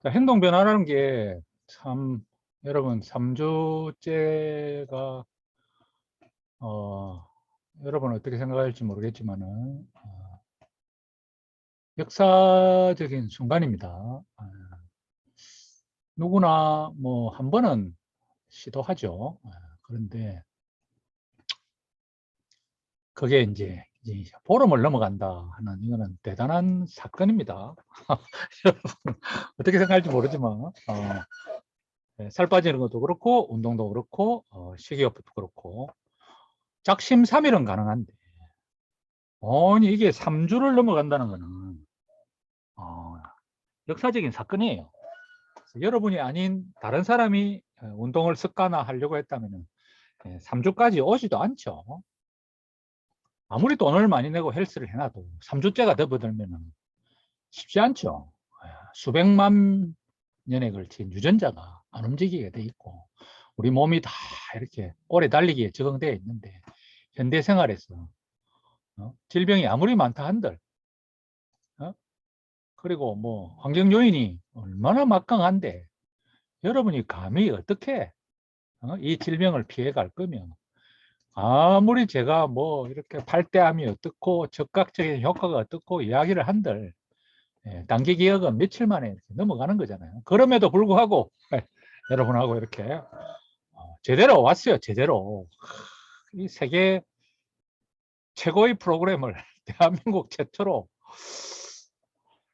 자, 행동 변화라는 게 참 여러분 3주째가 여러분 어떻게 생각할지 모르겠지만은 역사적인 순간입니다. 누구나 뭐 한 번은 시도하죠. 그런데 그게 이제 보름을 넘어간다 하는 이거는 대단한 사건입니다. 여러분 어떻게 생각할지 모르지만 살 빠지는 것도 그렇고 운동도 그렇고 식이요법도 그렇고 작심삼일은 가능한데 아니 이게 3주를 넘어간다는 거는 어, 역사적인 사건이에요. 그래서 여러분이 아닌 다른 사람이 운동을 습관화하려고 했다면 3주까지 오지도 않죠. 아무리 돈을 많이 내고 헬스를 해놔도 3주째가 접어들면 쉽지 않죠. 수백만 년에 걸친 유전자가 안 움직이게 돼 있고 우리 몸이 다 이렇게 오래 달리기에 적응되어 있는데 현대 생활에서 질병이 아무리 많다 한들 그리고 뭐 환경 요인이 얼마나 막강한데 여러분이 감히 어떻게 이 질병을 피해 갈 거면 아무리 제가 뭐 이렇게 발대암이 어떻고 적극적인 효과가 어떻고 이야기를 한들 단기 기억은 며칠 만에 이렇게 넘어가는 거잖아요. 그럼에도 불구하고 여러분하고 이렇게 제대로 왔어요. 제대로 이 세계 최고의 프로그램을 대한민국 최초로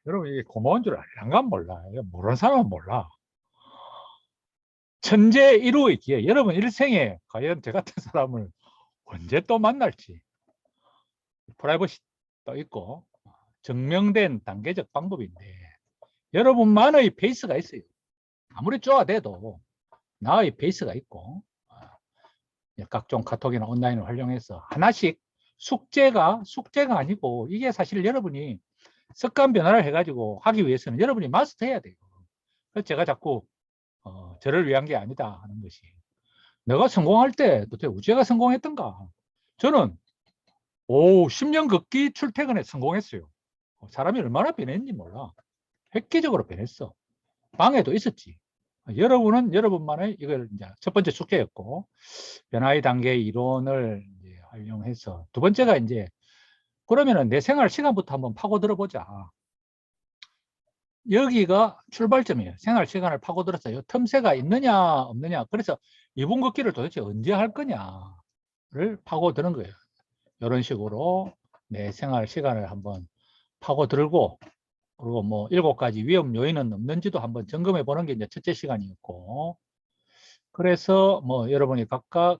여러분 이게 고마운 줄 알란가 몰라. 모르는 사람은 몰라. 천재 1호의 기회. 여러분 일생에 과연 저 같은 사람을 언제 또 만날지. 프라이버시도 있고 증명된 단계적 방법인데 여러분만의 페이스가 있어요. 아무리 쪼아대도 나의 페이스가 있고 각종 카톡이나 온라인을 활용해서 하나씩 숙제가 아니고 이게 사실 여러분이 습관 변화를 해가지고 하기 위해서는 여러분이 마스터해야 돼요. 그래서 제가 자꾸 저를 위한 게 아니다 하는 것이 내가 성공할 때 도대체 우주가 성공했던가. 저는 10년 걷기 출퇴근에 성공했어요. 사람이 얼마나 변했는지 몰라. 획기적으로 변했어. 방에도 있었지. 여러분은 여러분만의 이걸 이제 첫 번째 숙제였고 변화의 단계 이론을 이제 활용해서 두 번째가 이제 그러면은 내 생활 시간부터 한번 파고들어 보자. 여기가 출발점이에요. 생활 시간을 파고들어서 요 틈새가 있느냐 없느냐. 그래서 2분 걷기를 도대체 언제 할 거냐를 파고드는 거예요. 이런 식으로 내 생활 시간을 한번 파고들고 그리고 뭐 7가지 위험 요인은 없는지도 한번 점검해 보는 게 이제 첫째 시간이었고 그래서 뭐 여러분이 각각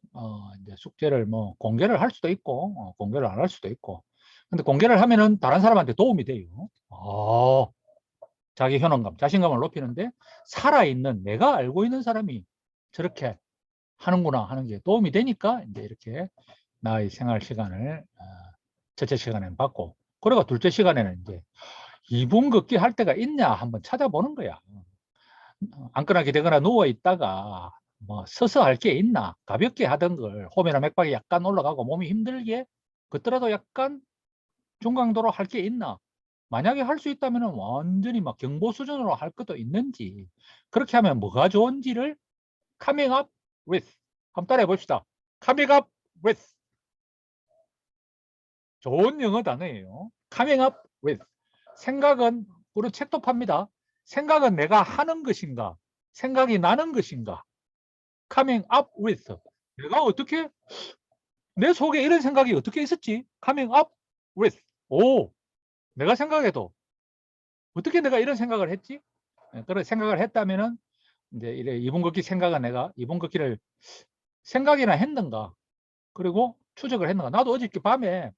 이제 숙제를 뭐 공개를 할 수도 있고 공개를 안 할 수도 있고 근데 공개를 하면은 다른 사람한테 도움이 돼요. 자기 효능감, 자신감을 높이는데 살아있는 내가 알고 있는 사람이 저렇게 하는구나 하는 게 도움이 되니까 이제 이렇게 나의 생활 시간을 첫째 시간에는 받고 그리고 둘째 시간에는 이제 2분 걷기 할 때가 있냐 한번 찾아보는 거야. 앉거나 기대거나 누워 있다가 뭐 서서 할 게 있나 가볍게 하던 걸 호미나 맥박이 약간 올라가고 몸이 힘들게 그더라도 약간 중강도로 할 게 있나 만약에 할 수 있다면 완전히 막 경보 수준으로 할 것도 있는지 그렇게 하면 뭐가 좋은지를 coming up with 한번 따라해 봅시다. coming up with 좋은 영어 단어예요. coming up with 생각은 우리 책도 팝니다. 생각은 내가 하는 것인가 생각이 나는 것인가 coming up with 내가 어떻게 내 속에 이런 생각이 어떻게 있었지 coming up with 내가 생각해도 어떻게 내가 이런 생각을 했지 그런 생각을 했다면은 이제 이래 2분 걷기 생각은 내가 2분 걷기를 생각이나 했는가 그리고 추적을 했는가 나도 어저께 밤에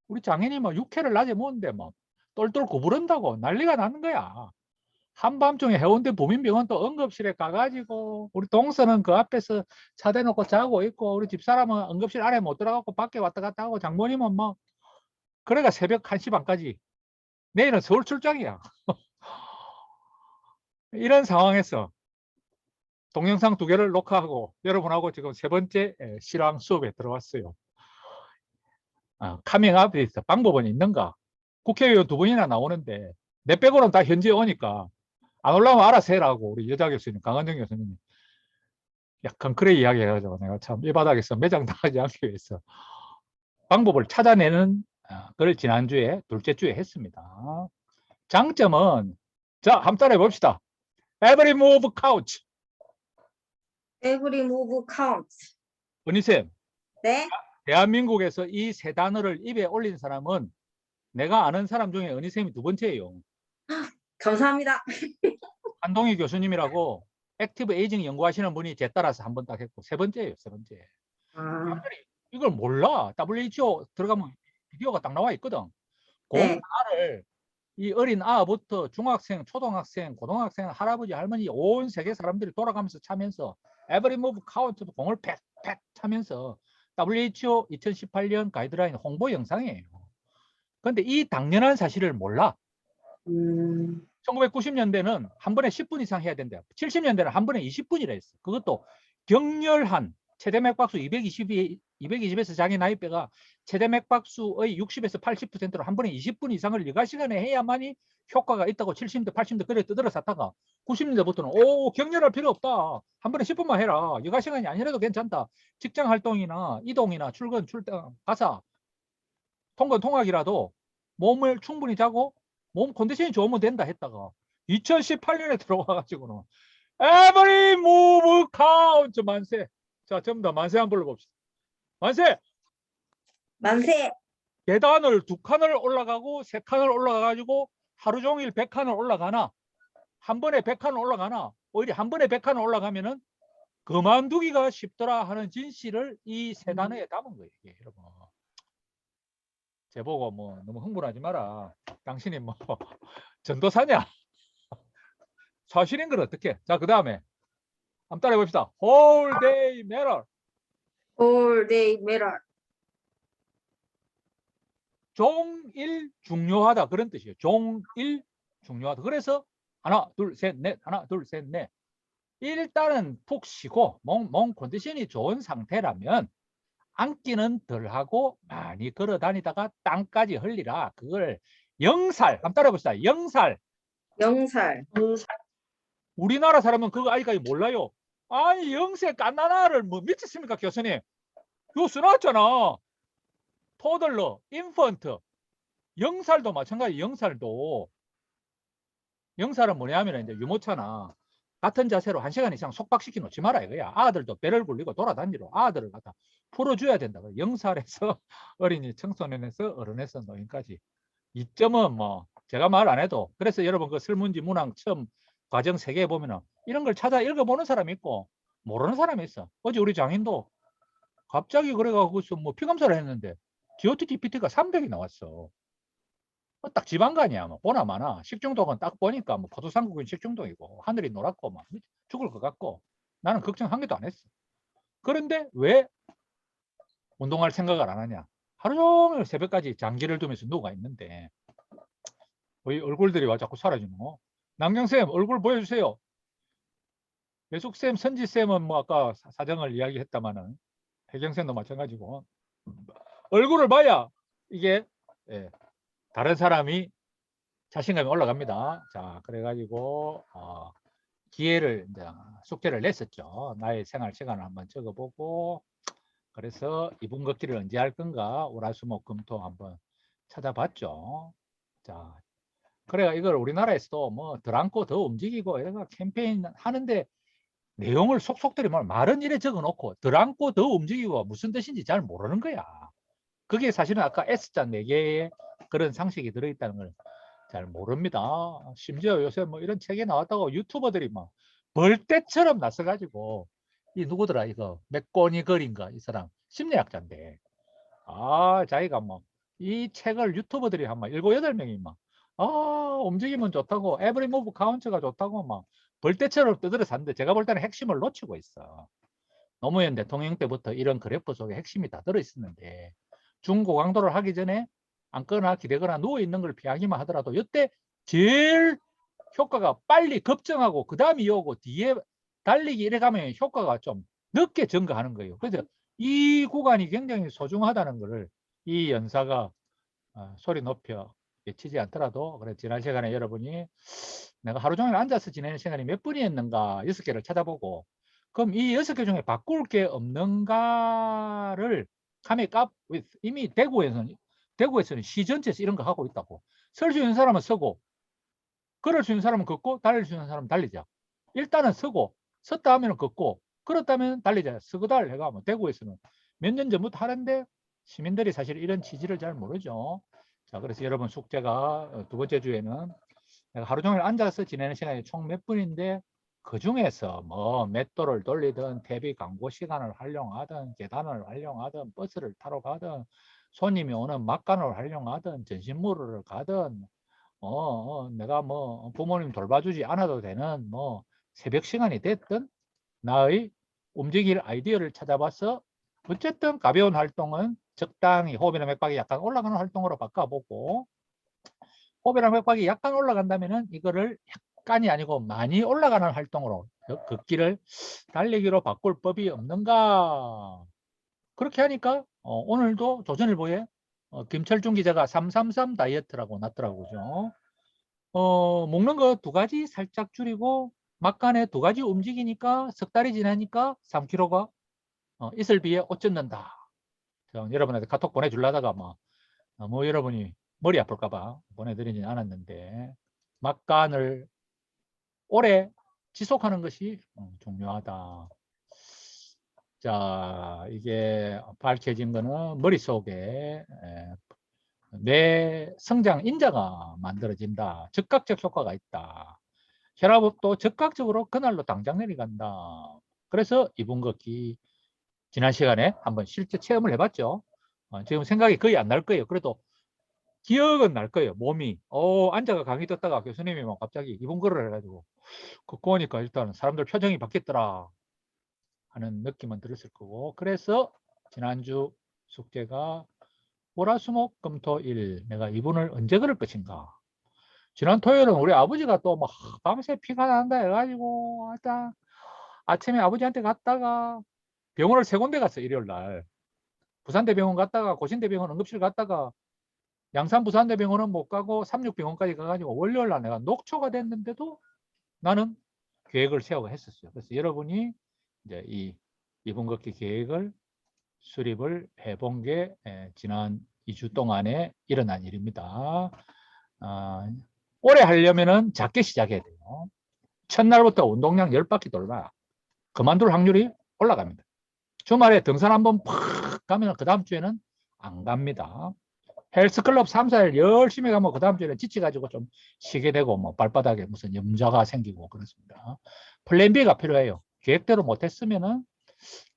우리 장인이 막 육회를 낮에 먹는데 막 똘똘 구부른다고 난리가 나는 거야. 한밤중에 해운대 부민병원 또 응급실에 가가지고 우리 동서는 그 앞에서 차 대놓고 자고 있고 우리 집사람은 응급실 안에 못 들어가고 밖에 왔다 갔다 하고 장모님은 뭐 그래가 새벽 1시 반까지 내일은 서울 출장이야. 이런 상황에서 동영상 2개를 녹화하고 여러분하고 지금 3번째 실황 수업에 들어왔어요. 카밍업에 있어 방법은 있는가? 국회의원 2분이나 나오는데 내 빼고는 다 현지에 오니까 안 올라오면 알아서 해라고 우리 여자 교수님 강은정 교수님이 약간 그래 이야기해가지고 내가 참 이 바닥에서 매장 당하지 않기 위해서 방법을 찾아내는 그걸 지난주에 둘째 주에 했습니다. 장점은 자 한번 따라해 봅시다. Every move counts. Every move counts. 은희쌤, 네, 대한민국에서 이 세 단어를 입에 올린 사람은 내가 아는 사람 중에 은희쌤이 두 번째예요. 감사합니다. 한동희 교수님이라고 액티브 에이징 연구하시는 분이 제 따라서 한 번 딱 했고 세 번째예요. 세 번째. 아, 사람들이 이걸 몰라. WHO 들어가면 비디오가 딱 나와 있거든. 네. 공을 이 어린 아부터 중학생, 초등학생, 고등학생, 할아버지, 할머니 온 세계 사람들이 돌아가면서 차면서 Every move count도 공을 팩팩 차면서 WHO 2018년 가이드라인 홍보 영상이에요. 그런데 이 당연한 사실을 몰라. 1990년대는 한 번에 10분 이상 해야 된대요. 70년대는 한 번에 20분이라 했어. 그것도 격렬한 최대 맥박수 220에서 자기 나이대가 최대 맥박수의 60에서 80%로 한 번에 20분 이상을 여가 시간에 해야만이 효과가 있다고 70년대, 80년대 그래 떠들어 샀다가 90년대부터는 오 격렬할 필요 없다. 한 번에 10분만 해라. 여가 시간이 아니라도 괜찮다. 직장 활동이나 이동이나 출근, 출장, 가사, 통근, 통학이라도 몸을 충분히 자고 몸 컨디션이 좋으면 된다 했다가 2018년에 들어와가지고는 Every move count 만세. 자, 전부 다 만세 한번 불러봅시다. 만세! 만세. 계단을 2칸을 올라가고 3칸을 올라가가지고 하루 종일 100칸을 올라가나 한 번에 100칸을 올라가나 오히려 한 번에 100칸을 올라가면은 그만두기가 쉽더라 하는 진실을 이 세 단어에 담은 거예요. 이게, 여러분. 제보고 뭐 너무 흥분하지 마라. 당신이 뭐 전도사냐? 사실인 걸 어떻게? 자, 그 다음에 한번 따라해 봅시다. Whole day matter. All day matter. 종일 중요하다 그런 뜻이에요. 종일 중요하다. 그래서 하나, 둘, 셋, 넷, 하나, 둘, 셋, 넷. 일단은 푹 쉬고 몸 컨디션이 좋은 상태라면 앉기는 덜하고 많이 걸어 다니다가 땅까지 흘리라. 그걸 영살. 한번 따라해 봅시다. 영살. 영살. 우리나라 사람은 그거 아직까지 몰라요. 아니 영세 깐나나를 뭐 미쳤습니까 교수님? 교수 나왔잖아. 토들러, 인펀트, 영살도 마찬가지. 영살도 영살은 뭐냐면 이제 유모차나 같은 자세로 1시간 이상 속박시켜 놓지 마라 이거야. 아들도 배를 굴리고 돌아다니로 아들을 갖다 풀어줘야 된다. 영살에서 어린이, 청소년에서 어른에서 노인까지. 이점은 뭐 제가 말 안 해도 그래서 여러분 그 설문지 문항 처음 과정 3개 보면은 이런 걸 찾아 읽어보는 사람이 있고 모르는 사람이 있어. 어제 우리 장인도 갑자기 그래가지고 뭐 피검사를 했는데 GOT-GPT가 300이 나왔어. 딱 지방간이야. 뭐 보나 마나 식중독은 딱 보니까 뭐 포도상국은 식중독이고 하늘이 노랗고 막 죽을 것 같고 나는 걱정 한 개도 안 했어. 그런데 왜 운동할 생각을 안 하냐? 하루 종일 새벽까지 장기를 두면서 누가 있는데 왜 얼굴들이 와 자꾸 사라지노? 남경쌤 얼굴 보여주세요. 배숙쌤, 선지쌤은 뭐 아까 사정을 이야기했다마는 혜경쌤도 마찬가지고 얼굴을 봐야 이게 예, 다른 사람이 자신감이 올라갑니다. 자, 그래가지고 기회를 이제 숙제를 냈었죠. 나의 생활 시간을 한번 적어보고 그래서 이분 걷기를 언제 할 건가 월화수목금토 한번 찾아봤죠. 자, 그래 이걸 우리나라에서도 뭐 덜 안고 더 움직이고 이런 거 캠페인 하는데 내용을 속속들이 말은 이래 적어놓고 덜 안고 더 움직이고 무슨 뜻인지 잘 모르는 거야. 그게 사실은 아까 S자 4개의 그런 상식이 들어있다는 걸 잘 모릅니다. 심지어 요새 뭐 이런 책이 나왔다고 유튜버들이 막 벌떼처럼 나서가지고 이 누구더라 이거 맥고니 걸인가 이 사람 심리학자인데 자기가 뭐 이 책을 유튜버들이 한 막 7, 8명이 막 움직이면 좋다고 에브리 무브 카운트가 좋다고 막 벌떼처럼 떠들어 샀는데 제가 볼 때는 핵심을 놓치고 있어. 노무현 대통령 때부터 이런 그래프 속에 핵심이 다 들어있었는데 중고강도를 하기 전에 앉거나 기대거나 누워있는 걸 피하기만 하더라도 이때 제일 효과가 빨리 급정하고 그 다음이 오고 뒤에 달리기 이래 가면 효과가 좀 늦게 증가하는 거예요. 그래서 이 구간이 굉장히 소중하다는 것을 이 연사가 소리 높여 외치지 않더라도 그래 지난 시간에 여러분이 내가 하루 종일 앉아서 지내는 시간이 몇 분이었는가 6개를 찾아보고 그럼 이 6개 중에 바꿀 게 없는가를 coming up with 이미 대구에서는 시전체에서 이런 거 하고 있다고. 설 수 있는 사람은 서고 걸을 수 있는 사람은 걷고 달릴 수 있는 사람은 달리자. 일단은 서고 섰다 하면 걷고 걸었다면 달리자. 서고달 해가 뭐 대구에서는 몇 년 전부터 하는데 시민들이 사실 이런 취지를 잘 모르죠. 자, 그래서 여러분 숙제가 두 번째 주에는 내가 하루 종일 앉아서 지내는 시간이 총 몇 분인데 그 중에서 뭐 맷도를 돌리든 TV 광고 시간을 활용하든 계단을 활용하든 버스를 타러 가든 손님이 오는 막간을 활용하든 전신무를 가든 내가 뭐 부모님 돌봐주지 않아도 되는 뭐 새벽 시간이 됐든 나의 움직일 아이디어를 찾아봐서 어쨌든 가벼운 활동은 적당히 호흡이나 맥박이 약간 올라가는 활동으로 바꿔보고 호흡이나 맥박이 약간 올라간다면은 이거를 약간이 아니고 많이 올라가는 활동으로 걷기를 달리기로 바꿀 법이 없는가. 그렇게 하니까 오늘도 조선일보에 김철중 기자가 333 다이어트라고 났더라고요. 그죠? 먹는 거 2가지 살짝 줄이고 막간에 2가지 움직이니까 석 달이 지나니까 3kg가 이슬 비에 옷 젖는다. 여러분한테 카톡 보내주려다가 뭐 여러분이 머리 아플까봐 보내드리진 않았는데 막간을 오래 지속하는 것이 중요하다. 자, 이게 밝혀진 거는 머릿속에 뇌 성장 인자가 만들어진다. 즉각적 효과가 있다. 혈압도 즉각적으로 그날로 당장 내려간다. 그래서 2분 걷기 지난 시간에 한번 실제 체험을 해봤죠. 지금 생각이 거의 안 날 거예요. 그래도 기억은 날 거예요. 몸이 앉아가 강의 듣다가 교수님이 막 갑자기 2분 걸으라 해가지고 걷고 오니까 일단 사람들 표정이 바뀌었더라 하는 느낌은 들었을 거고 그래서 지난주 숙제가 월화수목금토일 내가 2분을 언제 걸을 것인가. 지난 토요일은 우리 아버지가 또 막 밤새 피가 난다 해가지고 하다 아침에 아버지한테 갔다가 병원을 3군데 갔어. 일요일 날 부산대병원 갔다가 고신대병원 응급실 갔다가 양산 부산대병원은 못 가고 삼육병원까지 가가지고 월요일 날 내가 녹초가 됐는데도 나는 계획을 세우고 했었어요. 그래서 여러분이 이제 이 2분 걷기 계획을 수립을 해본 게 지난 2주 동안에 일어난 일입니다. 오래 하려면은 작게 시작해야 돼요. 첫날부터 운동량 10바퀴 돌아야 그만둘 확률이 올라갑니다. 주말에 등산 한번 팍 가면 그 다음 주에는 안 갑니다. 헬스클럽 3, 4일 열심히 가면 그 다음 주에는 지쳐가지고 좀 쉬게 되고 뭐 발바닥에 무슨 염자가 생기고 그렇습니다. 플랜 B가 필요해요. 계획대로 못했으면은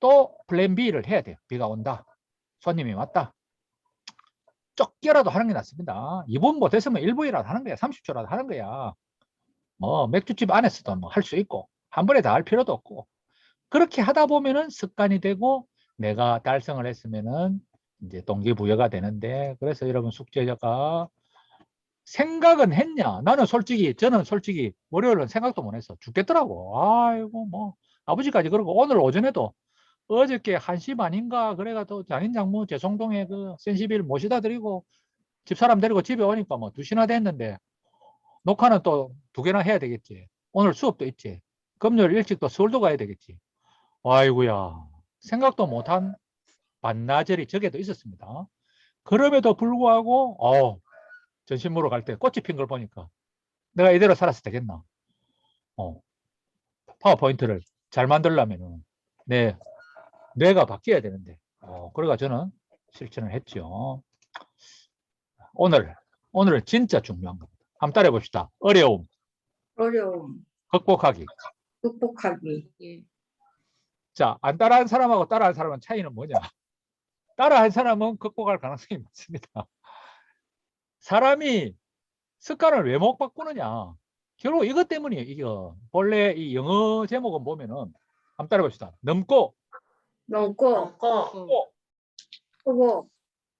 또 플랜 B를 해야 돼요. 비가 온다. 손님이 왔다. 쫓겨라도 하는 게 낫습니다. 2분 못했으면 1분이라도 하는 거야. 30초라도 하는 거야. 뭐 맥주집 안에서도 뭐 할 수 있고 한 번에 다 할 필요도 없고 그렇게 하다 보면은 습관이 되고 내가 달성을 했으면은 이제 동기부여가 되는데 그래서 여러분 숙제가 생각은 했냐? 저는 솔직히 월요일은 생각도 못 했어. 죽겠더라고. 아이고 뭐 아버지까지 그러고 오늘 오전에도 어저께 1시 반인가 그래가 또 장인장모 제송동에 그 센시빌 모시다 드리고 집사람 데리고 집에 오니까 뭐 2시나 됐는데 녹화는 또 2개나 해야 되겠지. 오늘 수업도 있지. 금요일 일찍 또 서울도 가야 되겠지. 아이고야 생각도 못한 반나절이 저게도 있었습니다. 그럼에도 불구하고 전신무로 갈 때 꽃이 핀 걸 보니까 내가 이대로 살았을 때겠나. 파워포인트를 잘 만들려면 뇌가 바뀌어야 되는데 그래가 저는 실천을 했죠. 오늘은 진짜 중요한 겁니다. 한번 따라해 봅시다. 어려움 어려움, 극복하기. 극복하기. 자, 안 따라한 사람하고 따라한 사람은 차이는 뭐냐? 따라한 사람은 극복할 가능성이 많습니다. 사람이 습관을 왜 못 바꾸느냐? 결국 이것 때문이에요. 이거 본래 이 영어 제목은 보면은 한번 따라해 봅시다. 넘고 넘고, 크고,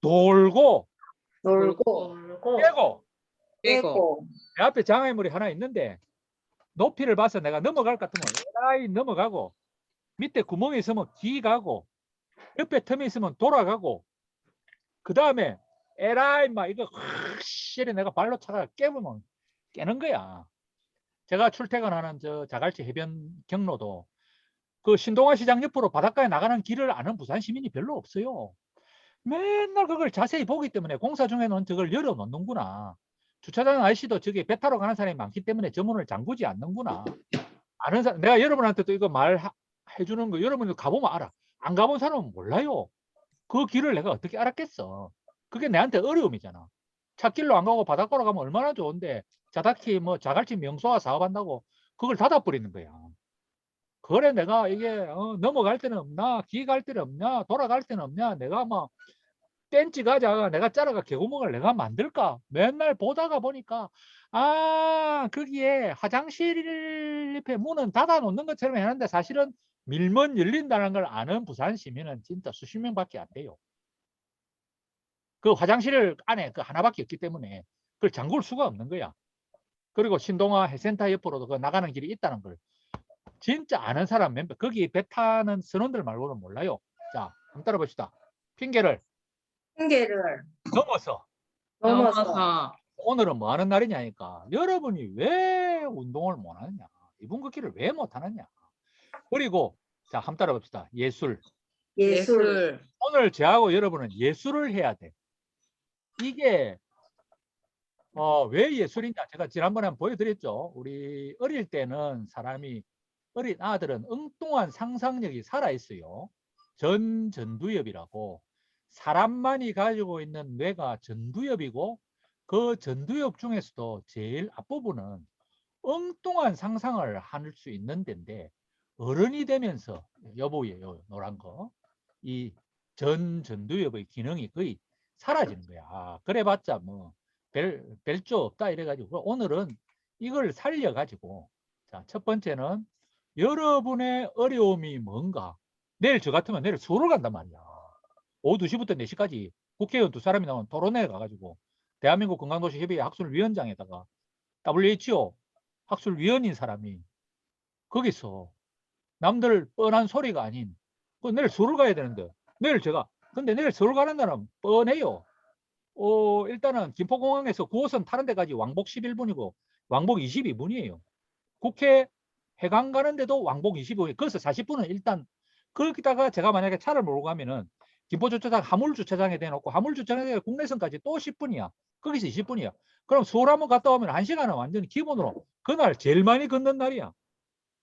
돌고 놀고, 깨고 깨고, 내 앞에 장애물이 하나 있는데 높이를 봐서 내가 넘어갈 것 같으면 에라이 넘어가고 밑에 구멍이 있으면 기 가고 옆에 틈이 있으면 돌아가고 그 다음에 에라이 막 이거 확실히 내가 발로 차가 깨보면 깨는 거야. 제가 출퇴근하는 저 자갈치 해변 경로도 그 신동아 시장 옆으로 바닷가에 나가는 길을 아는 부산 시민이 별로 없어요. 맨날 그걸 자세히 보기 때문에 공사 중에는 저걸 열어놓는구나. 주차장 아저씨도 저기 배 타러 가는 사람이 많기 때문에 저 문을 잠그지 않는구나. 아는 사람, 내가 여러분한테도 이거 말해주는 거 여러분도 가보면 알아. 안 가본 사람은 몰라요. 그 길을 내가 어떻게 알았겠어. 그게 내한테 어려움이잖아. 찻길로 안 가고 바닷가로 가면 얼마나 좋은데 자다키 뭐 자갈치 명소화 사업한다고 그걸 닫아버리는 거야. 그래 내가 이게 넘어갈 때는 없나 기 갈 때는 없냐 돌아갈 때는 없냐 내가 뭐 벤치 가자 내가 짜라가 개구멍을 내가 만들까 맨날 보다가 보니까 아 거기에 화장실 옆에 문은 닫아 놓는 것처럼 해놨는데 사실은 밀면 열린다는 걸 아는 부산 시민은 진짜 수십 명밖에 안 돼요. 그 화장실 안에 그 하나밖에 없기 때문에 그걸 잠글 수가 없는 거야. 그리고 신동아 해센터 옆으로도 그 나가는 길이 있다는 걸 진짜 아는 사람 멤버 거기 배 타는 선원들 말고는 몰라요. 자 한번 따라봅시다. 핑계를 핑계를 넘어서 넘어서 오늘은 뭐 하는 날이냐니까 여러분이 왜 운동을 못 하느냐 이분 걷기를 왜 못 하느냐 그리고 자 한번 따라봅시다. 예술 예술 오늘 저하고 여러분은 예술을 해야 돼. 이게 왜 예술이냐 제가 지난번에 한번 보여드렸죠. 우리 어릴 때는 사람이 어린 아들은 엉뚱한 상상력이 살아있어요. 전두엽이라고 사람만이 가지고 있는 뇌가 전두엽이고 그 전두엽 중에서도 제일 앞부분은 엉뚱한 상상을 할 수 있는 데인데 어른이 되면서 여보예요 노란 거이 전두엽의 기능이 거의 사라지는 거야. 그래봤자 뭐 별조 없다 이래가지고 오늘은 이걸 살려가지고 자, 첫 번째는 여러분의 어려움이 뭔가 내일 저 같으면 내일 서울 간단 말이야. 오후 2시부터 4시까지 국회의원 2사람이 나온 토론회 가가지고 대한민국 건강도시협의회 학술위원장에다가 WHO 학술위원인 사람이 거기서 남들 뻔한 소리가 아닌 내일 서울 가야 되는데 내일 제가 근데 내일 서울 가는 날은 뻔해요. 일단은 김포공항에서 9호선 타는 데까지 왕복 11분이고 왕복 22분이에요. 국회 해강 가는데도 왕복 25분. 거기서 40분은 일단 거기다가 제가 만약에 차를 몰고 가면은 김포주차장 화물주차장에 대놓고 화물주차장에 국내선까지 또 10분이야. 거기서 20분이야. 그럼 서울 한번 갔다 오면 1시간은 완전히 기본으로 그날 제일 많이 걷는 날이야.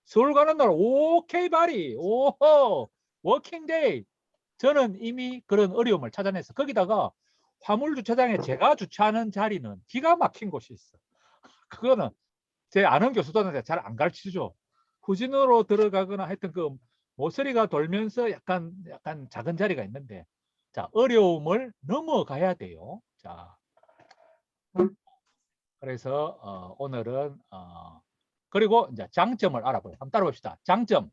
서울 가는 날 오케이 바리 오호 워킹데이. 저는 이미 그런 어려움을 찾아내서 거기다가 화물주차장에 제가 주차하는 자리는 기가 막힌 곳이 있어. 그거는 제 아는 교수들한테 잘 안 가르치죠. 후진으로 들어가거나 하여튼 그 모서리가 돌면서 약간 작은 자리가 있는데 자 어려움을 넘어가야 돼요. 자 그래서 오늘은 그리고 이제 장점을 알아봐요. 한번 따라봅시다. 장점,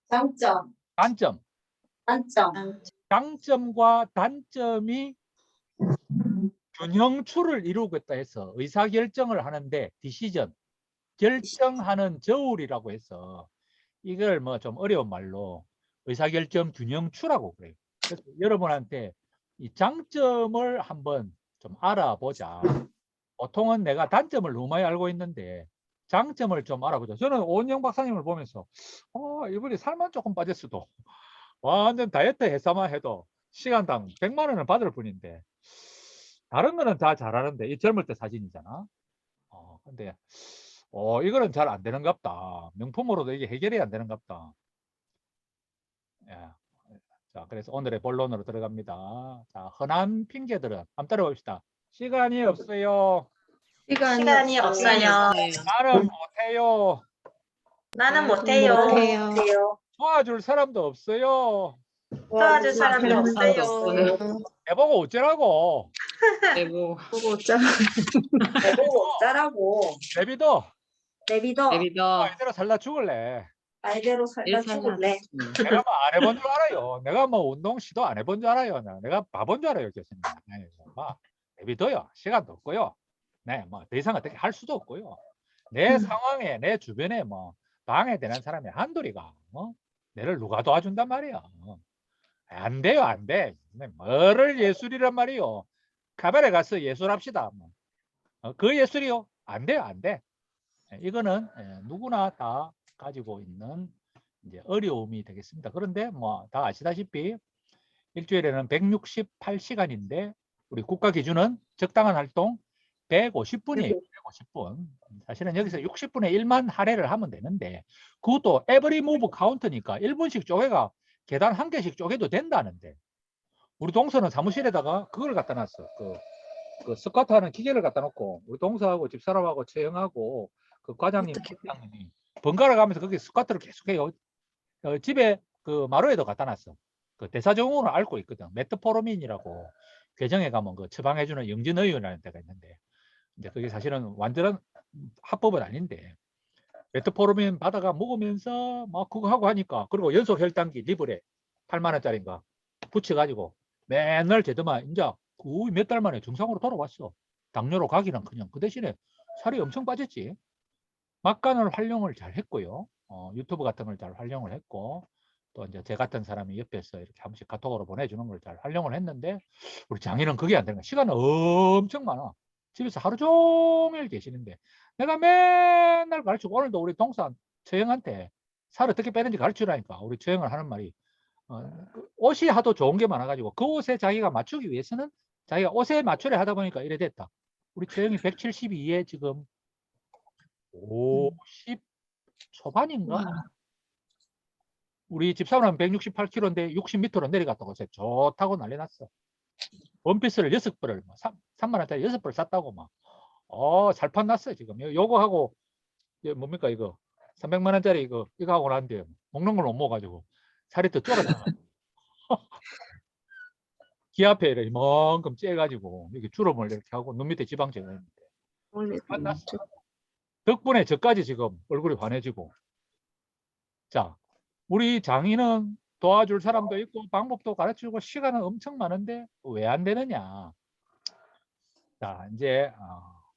장점 단점, 단점 장점과 단점이 균형추를 이루겠다 해서 의사결정을 하는데 디시전 결정하는 저울이라고 해서 이걸 뭐 좀 어려운 말로 의사결정 균형추라고 그래요. 그래서 여러분한테 이 장점을 한번 좀 알아보자. 보통은 내가 단점을 너무 많이 알고 있는데 장점을 좀 알아보자. 저는 오은영 박사님을 보면서 이분이 살만 조금 빠졌어도 완전 다이어트 해서만 해도 시간당 100만 원은 받을 뿐인데 다른 거는 다 잘하는데 이 젊을 때 사진이잖아. 근데 이거는 잘 안 되는갑다. 명품으로도 이게 해결이 안 되는갑다. 예. 자, 그래서 오늘의 본론으로 들어갑니다. 자, 흔한 핑계들은 한번 따라봅시다. 시간이 없어요. 시간이 없어요. 나는 못해요. 나는 못해요. 도와줄 사람도 없어요. 도와줄 사람이 없어요. 해보고 어쩌라고. 보고 어쩌라고. 내비도 내비도 이대로 살다 죽을래. 말대로 살다 죽을래. 내가 뭐 안 해본 줄 알아요. 내가 뭐 운동 시도 안 해본 줄 알아요. 내가 바본 줄 알아요, 교수님. 내비둬요. 시간도 없고요. 네, 뭐 더 이상 어떻게 할 수도 없고요. 내 상황에 내 주변에 뭐 방해되는 사람이 한둘이가 내를 누가 도와준단 말이야. 안 돼요, 안 돼. 뭐를 예술이란 말이요. 카바레 가서 예술합시다. 뭐. 그 예술이요? 안 돼요, 안 돼. 이거는 누구나 다 가지고 있는 이제 어려움이 되겠습니다. 그런데 뭐 다 아시다시피 일주일에는 168시간인데 우리 국가 기준은 적당한 활동 150분이에요. 150분. 사실은 여기서 60분의 1만 할애를 하면 되는데 그것도 every move 카운트니까 1분씩 쪼개가 계단 한 개씩 쪼개도 된다는데 우리 동서는 사무실에다가 그걸 갖다 놨어. 그 스쿼트 하는 기계를 갖다 놓고 우리 동서하고 집사람하고 채영하고 그 과장님, 부장님이 번갈아 가면서 거기 스쿼트를 계속해요. 집에 그 마루에도 갖다 놨어. 그 대사정으로 앓고 있거든. 메트포르민이라고 괴정에 가면 그 처방해주는 영진의원이라는 데가 있는데 이제 그게 사실은 완전한 합법은 아닌데 메트포르민 받아가 먹으면서 막 그거 하고 하니까 그리고 연속 혈당기 리브레 8만 원짜리인가 붙여가지고 맨날 제더만 이제 거의 몇 달 만에 정상으로 돌아왔어. 당뇨로 가기는 그냥 그 대신에 살이 엄청 빠졌지. 막간을 활용을 잘 했고요. 유튜브 같은 걸 잘 활용을 했고 또 이제 제 같은 사람이 옆에서 이렇게 한 번씩 카톡으로 보내주는 걸 잘 활용을 했는데 우리 장인은 그게 안 되는 거야. 시간은 엄청 많아. 집에서 하루 종일 계시는데 내가 맨날 가르치고 오늘도 우리 동산 처형한테 살 어떻게 빼는지 가르치라니까 우리 처형을 하는 말이 옷이 하도 좋은 게 많아가지고 그 옷에 자기가 맞추기 위해서는 자기가 옷에 맞추려 하다 보니까 이래 됐다. 우리 처형이 172에 지금 50 초반인가? 우리 집사람은 168kg인데 60m로 내려갔다고 해서 좋다고 난리 났어. 원피스를 6벌을 3만 원짜리 6벌 샀다고 막. 살판 났어 지금. 요거 하고 뭡니까 이거 300만 원짜리 이거 하고 난데 먹는 걸 못 먹어가지고 살이 더 쫄아나가. 귀 앞에 이만큼 째가지고 이렇게 주름을 이렇게 하고 눈 밑에 지방 제거했는데 났어. 덕분에 저까지 지금 얼굴이 환해지고. 자, 우리 장인은 도와줄 사람도 있고 방법도 가르치고 시간은 엄청 많은데 왜 안 되느냐. 자, 이제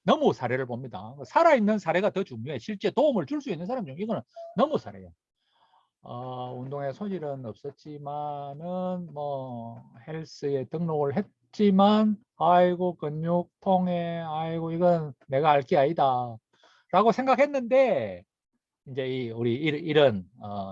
너무 사례를 봅니다. 살아있는 사례가 더 중요해. 실제 도움을 줄 수 있는 사람 중 이거는 너무 사례예요. 운동에 소질은 없었지만은 뭐 헬스에 등록을 했지만 아이고 근육통에 아이고 이건 내가 알 게 아니다 라고 생각했는데 이제 우리 이런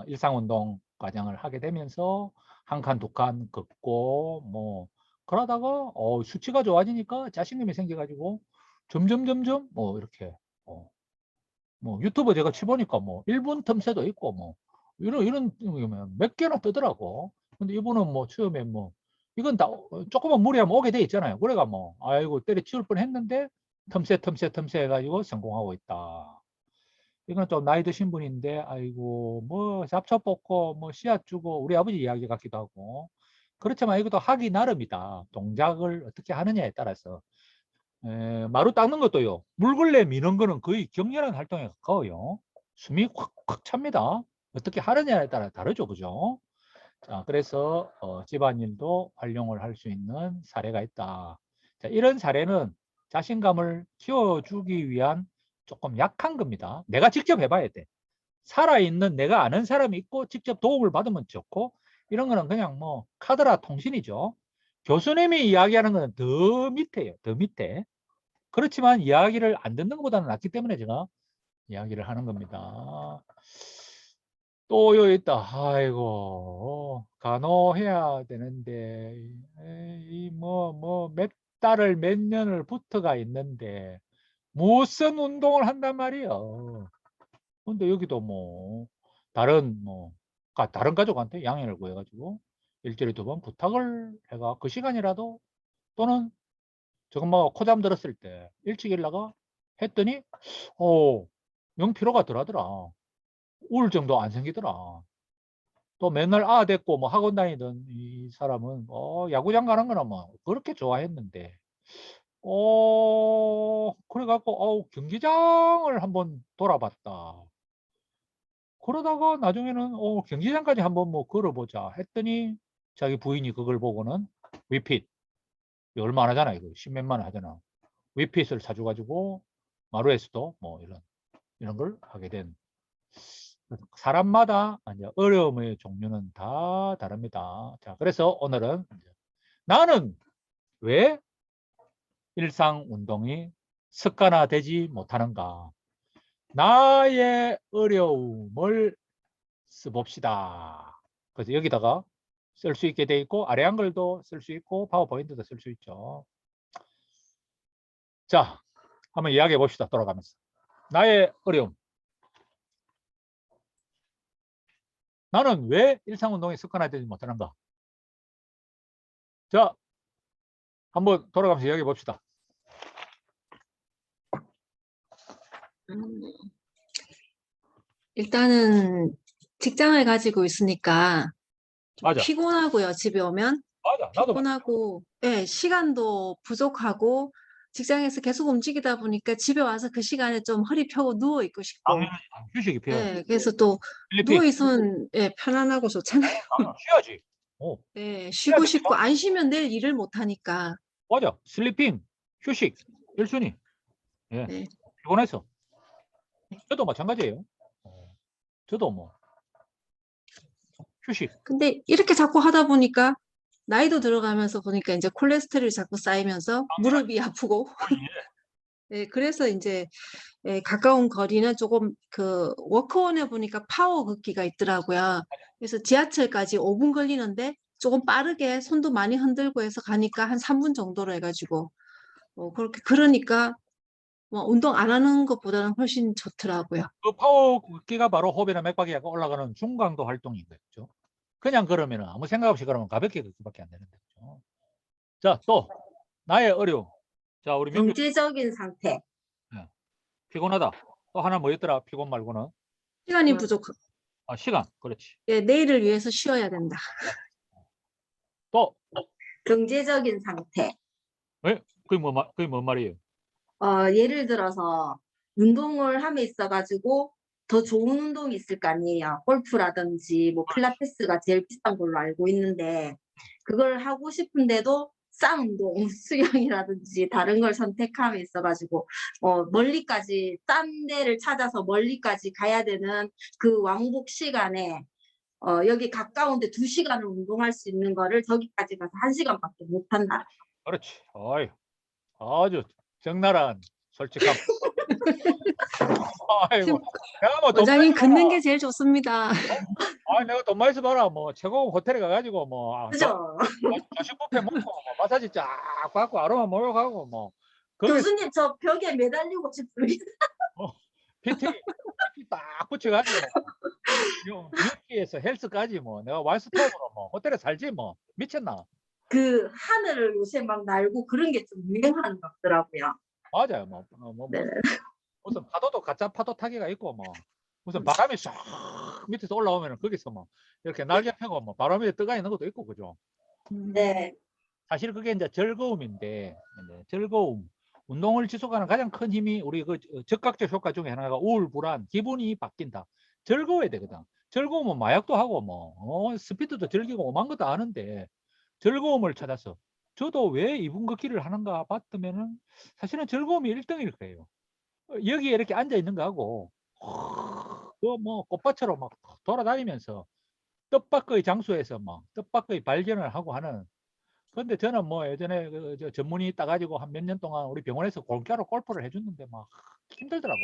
일상운동 과정을 하게 되면서 한 칸, 두 칸 걷고 뭐 그러다가 수치가 좋아지니까 자신감이 생겨가지고 점점 뭐 이렇게 뭐 유튜브 제가 치보니까 뭐 1분 틈새도 있고 뭐 이런 몇 개나 뜨더라고. 근데 이분은 뭐 처음에 뭐 이건 다 조금만 무리하면 오게 돼 있잖아요. 그래가 뭐 아이고 때려치울 뻔했는데 틈새 해가지고 성공하고 있다. 이건 좀 나이 드신 분인데 아이고 뭐 잡초 뽑고 뭐 씨앗 주고 우리 아버지 이야기 같기도 하고 그렇지만 이것도 하기 나름이다. 동작을 어떻게 하느냐에 따라서 마루 닦는 것도요. 물걸레 미는 거는 거의 격렬한 활동에 가까워요. 숨이 콱콱 찹니다. 어떻게 하느냐에 따라 다르죠. 그죠? 자, 그래서 집안일도 활용을 할 수 있는 사례가 있다. 자, 이런 사례는 자신감을 키워주기 위한 조금 약한 겁니다. 내가 직접 해봐야 돼. 살아있는 내가 아는 사람이 있고 직접 도움을 받으면 좋고 이런 거는 그냥 뭐 카드라 통신이죠. 교수님이 이야기하는 거는 더 밑에요. 더 밑에. 그렇지만 이야기를 안 듣는 것보다는 낫기 때문에 제가 이야기를 하는 겁니다. 또 여기 있다. 아이고 간호해야 되는데 몇 달을 몇 년을 붙어가 있는데 무슨 운동을 한단 말이에요. 근데 여기도 뭐 다른 가족한테 양해를 구해가지고 일주일에 2번 부탁을 해가 그 시간이라도 또는 조금 뭐 코잠 들었을 때 일찍 일나가 했더니 영 피로가 덜하더라. 우울증도 안 생기더라. 또 맨날 됐고 뭐 학원 다니던 이 사람은 야구장 가는 거나 뭐 그렇게 좋아했는데 그래갖고 경기장을 한번 돌아봤다. 그러다가 나중에는 경기장까지 한번 뭐 걸어보자 했더니 자기 부인이 그걸 보고는 위핏 얼마 안 하잖아. 이거 10몇만 원 하잖아. 위핏을 사줘가지고 마루에서도 뭐 이런 걸 하게 된 사람마다 이제 어려움의 종류는 다 다릅니다. 자, 그래서 오늘은 나는 왜 일상 운동이 습관화되지 못하는가? 나의 어려움을 써봅시다. 그래서 여기다가 쓸 수 있게 돼 있고 아래 한글도 쓸 수 있고 파워포인트도 쓸 수 있죠. 자, 한번 이야기해 봅시다. 돌아가면서. 나의 어려움. 나는 왜 일상운동이 습관화되지 못하는가? 자, 한번 돌아가면서 이야기해 봅시다. 일단은 직장을 가지고 있으니까 좀 맞아. 피곤하고요. 집에 오면 맞아. 나도 피곤하고, 예, 시간도 부족하고 직장에서 계속 움직이다 보니까 집에 와서 그 시간에 좀 허리 펴고 누워 있고 싶고, 당연히 휴식이 필요해. 예, 그래서 또 필리핀 누워 있으면 예, 편안하고 좋잖아요. 쉬어야지. 오, 예, 쉬고 돼요. 싶고 안 쉬면 내일 일을 못 하니까. 맞아. 슬리핑, 휴식, 1순위. 예. 네. 피곤해서. 저도 마찬가지예요. 저도 뭐 휴식. 근데 이렇게 자꾸 하다 보니까 나이도 들어가면서 보니까 이제 콜레스테롤이 자꾸 쌓이면서 무릎이 아프고, 예, 그래서 이제 예, 가까운 거리는 조금 그 워크온에 보니까 파워 걷기가 있더라고요. 그래서 지하철까지 5분 걸리는데 조금 빠르게 손도 많이 흔들고 해서 가니까 한 3분 정도로 해가지고 그렇게 그러니까 뭐 운동 안 하는 것보다는 훨씬 좋더라고요. 그 파워 걷기가 바로 호흡이나 맥박이 약간 올라가는 중강도 활동인 거죠. 그냥 그러면 아무 생각 없이 그러면 가볍게 걷기밖에 안 되는데. 그렇죠? 자, 또 나의 어려움. 자, 우리 민규 경제적인 상태. 피곤하다. 또 하나 뭐였더라? 피곤 말고는 시간이 부족. 시간. 그렇지. 예, 내일을 위해서 쉬어야 된다. 또 경제적인 상태. 그게 뭔 말이에요? 예를 들어서 운동을 함에 있어가지고 더 좋은 운동이 있을 거 아니에요. 골프라든지 뭐 필라테스가 제일 비싼 걸로 알고 있는데 그걸 하고 싶은데도 싼 운동, 수영이라든지 다른 걸 선택함에 있어가지고 멀리까지 싼 데를 찾아서 멀리까지 가야 되는 그 왕복 시간에 여기 가까운데 2시간을 운동할 수 있는 거를 저기까지 가서 1시간밖에 못 한다. 그렇지. 어이, 아주 적나라한 솔직함. 아이고, 내가 뭐 돈 원장님 많이 걷는 게 제일 좋습니다. 내가 돈 많이 써봐라. 뭐 최고 호텔에 가가지고 뭐 그죠? 조식 뷔페 먹고 뭐 마사지 쫙 받고 아로마 목욕하고 뭐 거기 교수님 저 벽에 매달리고 싶습니다. PT 딱 붙여가지고 뷰티에서 헬스까지 뭐 내가 완스톱으로 뭐 호텔에 살지 뭐 미쳤나? 그 하늘을 요새 막 날고 그런 게 좀 유행하는 것 같더라고요. 맞아요. 네. 무슨 파도도 가짜 파도 타기가 있고 뭐 무슨 바람이 싹 밑에서 올라오면 거기서 뭐 이렇게 날개 펴고 뭐 바람에 떠가 있는 것도 있고 그죠? 네. 사실 그게 이제 즐거움인데 즐거움 운동을 지속하는 가장 큰 힘이 우리 그 적극적 효과 중에 하나가 우울 불안 기분이 바뀐다. 즐거워야 되거든. 즐거우면 마약도 하고 뭐 스피드도 즐기고 오만 것도 아는데 즐거움을 찾아서 저도 왜 이분 걷기를 하는가 봤더면은 사실은 즐거움이 1등일 거예요. 여기에 이렇게 앉아 있는 거하고 뭐 꽃밭처럼 막 돌아다니면서 뜻밖의 장소에서 막 뜻밖의 발견을 하고 하는. 근데 저는 뭐 예전에 저 전문의 따가지고 한 몇 년 동안 우리 병원에서 공짜로 골프를 해줬는데 막 힘들더라고.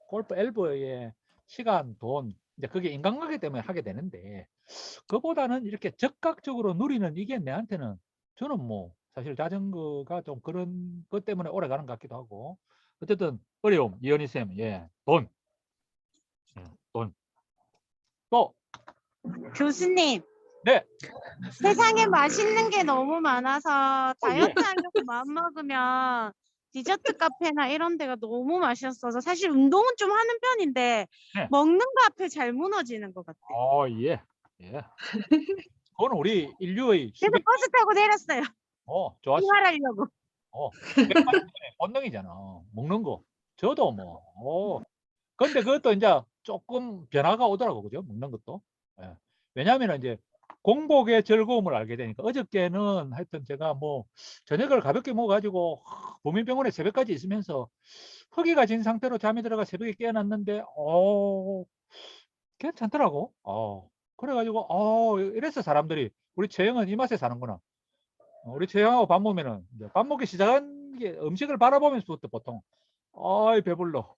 골프 엘보의 시간, 돈 이제 그게 인간관계 때문에 하게 되는데 그보다는 이렇게 적극적으로 누리는 이게 내한테는 저는 뭐 사실 자전거가 좀 그런 것 때문에 오래 가는 것 같기도 하고 어쨌든 어려움 이현희 쌤, 돈, 돈. 또 교수님, 네, 세상에 맛있는 게 너무 많아서 예. 다이어트 하려고 마음먹으면 디저트 카페나 이런 데가 너무 맛있어서 사실 운동은 좀 하는 편인데 네. 먹는 거 앞에 잘 무너지는 것 같아요. 예. 그거는 우리 인류의 그래서 버스 타고 내렸어요. 좋았어. 생활하려고. 본능이잖아. 먹는 거. 저도 뭐. 근데 그것도 이제 조금 변화가 오더라고, 그죠? 먹는 것도. 예. 왜냐하면 이제 공복의 즐거움을 알게 되니까 어저께는 하여튼 제가 뭐 저녁을 가볍게 먹어가지고 부민병원에 새벽까지 있으면서 허기가 진 상태로 잠이 들어가 새벽에 깨어났는데 괜찮더라고. 그래가지고 이래서 사람들이 우리 최영은 이 맛에 사는구나. 우리 최영하고 밥 먹으면은 이제 밥 먹기 시작한 이게 음식을 바라보면서부터 보통 어이 배불러,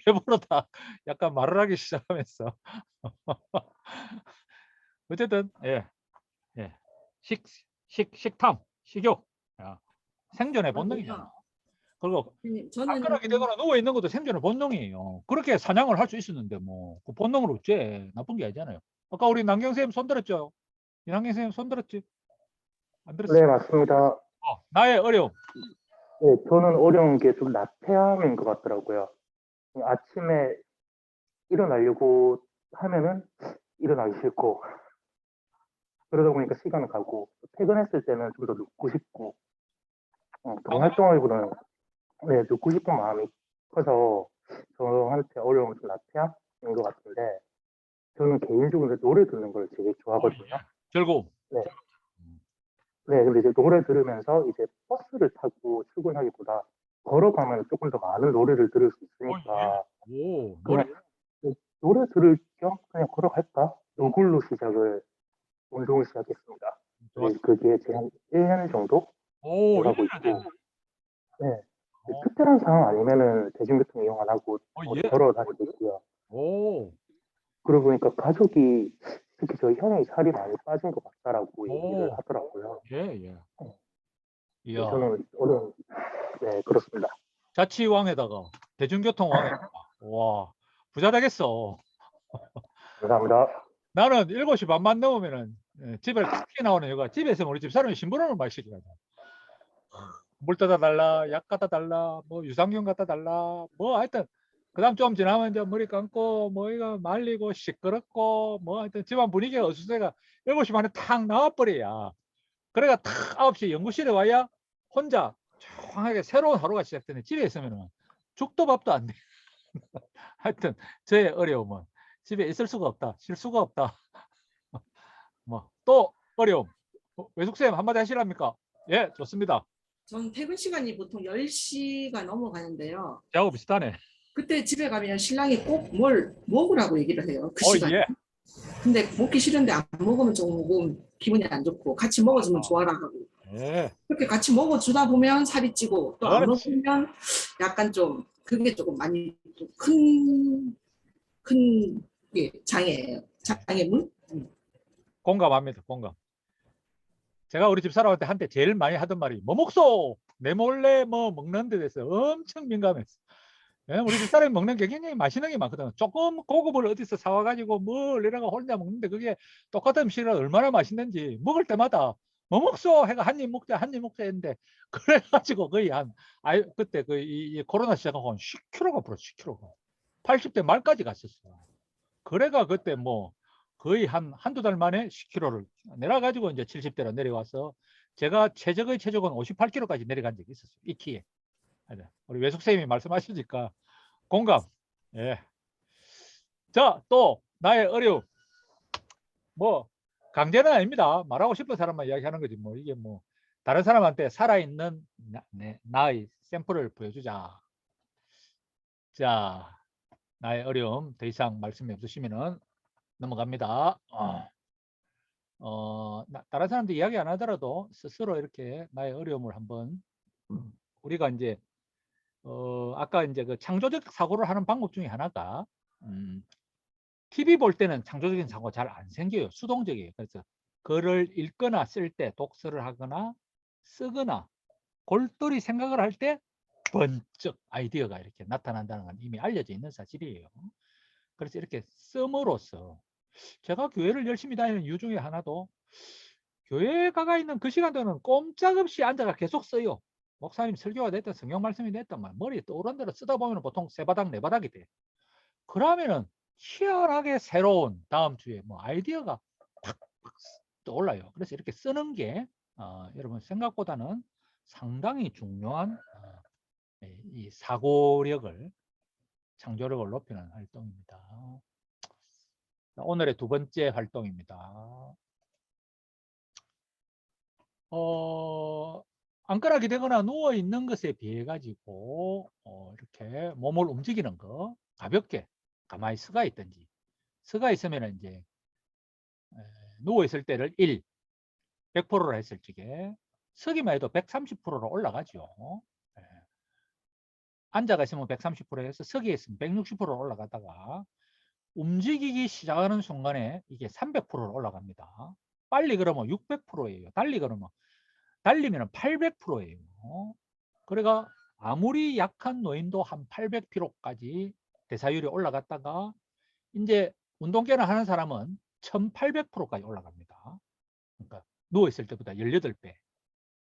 배부르다, 약간 말을 하기 시작하면서 어쨌든 예. 식탐, 식욕, 생존의 본능이잖아. 그리고 선생님, 저는 안전하게 되거나 누워 있는 것도 생존의 본능이에요. 그렇게 사냥을 할 수 있었는데 뭐 그 본능을 어째 나쁜 게 아니잖아요. 아까 우리 남경 선생님 손 들었죠? 이남경 선생님 손 들었지? 안 들었어? 네, 맞습니다. 나의 어려움. 네, 저는 어려운 게 좀 나태함인 것 같더라고요. 아침에 일어나려고 하면은 일어나기 싫고, 그러다 보니까 시간은 가고, 퇴근했을 때는 좀 더 눕고 싶고, 다른 활동하기보다는 네, 눕고 싶은 마음이 커서 저한테 어려운 좀 나태함인 것 같은데, 저는 개인적으로 노래 듣는 걸 되게 좋아하거든요. 즐거움. 네. 네, 근데 이제 노래 들으면서 이제 버스를 타고 출근하기보다 걸어가면 조금 더 많은 노래를 들을 수 있으니까 오, 그냥 노래. 노래 들을 겸 그냥 걸어갈까? 이걸로 운동을 시작했습니다. 좋았어. 그게 제 한 1년 정도 오, 돼가고 이래야 있고, 돼. 네, 어, 특별한 상황 아니면은 대중교통 이용 안 하고 예. 걸어 다니고 있고요. 오, 그러고 보니까 가족이 특히 저희 형이 살이 많이 빠진 것 같다라고 얘기를 오, 하더라고요. 예. 네, 이야, 저는 어려운, 네, 그렇습니다. 자치왕에다가 대중교통 왕에다가 와, 부자 되겠어. 감사합니다. 나는 7시 반만 넘으면은 집에 특히 나오는 이유가 집에 있으면 우리 집 사람이 심부름을 많이 시키거든. 물 떠다 달라, 약 갖다 달라, 뭐 유산균 갖다 달라, 뭐 하여튼 그다음 좀 지나면 이제 머리 감고 뭐 이거 말리고 시끄럽고 뭐 하여튼 집안 분위기가 어수선해가 7시 반에 탁 나와버려야. 그래가 탁 9시 연구실에 와야 혼자 조용하게 새로운 하루가 시작되네. 집에 있으면은 죽도 밥도 안 돼. 하여튼 저의 어려움은 집에 있을 수가 없다, 쉴 수가 없다. 뭐 또 어려움. 외숙쌤 한마디 하시랍니까? 예, 좋습니다. 전 퇴근 시간이 보통 10시가 넘어가는데요. 저하고 비슷하네. 그때 집에 가면 신랑이 꼭 뭘 먹으라고 얘기를 해요. 그 시간에. 예. 근데 먹기 싫은데 안 먹으면 조금 기분이 안 좋고 같이 먹어주면 좋아라 하고. 예. 그렇게 같이 먹어주다 보면 살이 찌고 또 안 그렇지. 먹으면 약간 좀 그게 조금 많이 큰 장애예요. 장애물? 공감합니다. 공감. 제가 우리 집 사람한테 한때 제일 많이 하던 말이 뭐 먹소? 내 몰래 뭐 먹는 데 대해서 엄청 민감했어. 예, 우리 집 사람이 먹는 게 굉장히 맛있는 게 많거든. 조금 고급을 어디서 사와가지고 뭘 이래가 혼자 먹는데 그게 똑같은 음식이라 얼마나 맛있는지 먹을 때마다 뭐 먹소? 해가 한 입 먹자 했는데 그래가지고 거의 그때 이 코로나 시작하고 한 10kg가 불어 10kg가 80대 말까지 갔었어. 그래가 그때 뭐 거의 한두 달 만에 10kg를 내려가지고 이제 70대로 내려와서 제가 최적은 58kg까지 내려간 적이 있었어요. 이 키에. 우리 외숙생님이 말씀하시니까 공감. 예. 자, 또 나의 어려움. 뭐 강제는 아닙니다. 말하고 싶은 사람만 이야기하는 거지. 뭐 이게 뭐 다른 사람한테 살아있는 나의 샘플을 보여주자. 자, 나의 어려움 더 이상 말씀이 없으시면은 넘어갑니다. 다른 사람들 이야기 안 하더라도 스스로 이렇게 나의 어려움을 한번 우리가 이제 아까 이제 그 창조적 사고를 하는 방법 중에 하나가 TV 볼 때는 창조적인 사고 잘 안 생겨요. 수동적이에요. 그래서 글을 읽거나 쓸 때 독서를 하거나 쓰거나 골똘히 생각을 할 때 번쩍 아이디어가 이렇게 나타난다는 건 이미 알려져 있는 사실이에요. 그래서 이렇게 씀으로써 제가 교회를 열심히 다니는 이유 중에 하나도 교회에 가가 있는 그 시간대는 꼼짝없이 앉아가 계속 써요. 목사님 설교가 됐든 성경 말씀이 됐든 머리에 떠오른 대로 쓰다 보면 보통 세 바닥 네 바닥이 돼. 그러면은 희한하게 새로운 다음 주에 뭐 아이디어가 팍팍 떠올라요. 그래서 이렇게 쓰는 게 여러분 생각보다는 상당히 중요한 이 사고력을 창조력을 높이는 활동입니다. 오늘의 두 번째 활동입니다. 앉거나 기대거나 누워 있는 것에 비해 가지고 이렇게 몸을 움직이는 거 가볍게 가만히 서가 있든지 서가 있으면 이제 누워 있을 때를 100%로 했을 적에 서기만 해도 130%로 올라가죠. 앉아가 있으면 130%에서 서기에 있으면 160% 올라가다가 움직이기 시작하는 순간에 이게 300%로 올라갑니다. 빨리 걸으면 600%예요. 달리면 800%예요. 그러니까 아무리 약한 노인도 한 800km까지 대사율이 올라갔다가 이제 운동계를 하는 사람은 1800%까지 올라갑니다. 그러니까 누워있을 때보다 18배.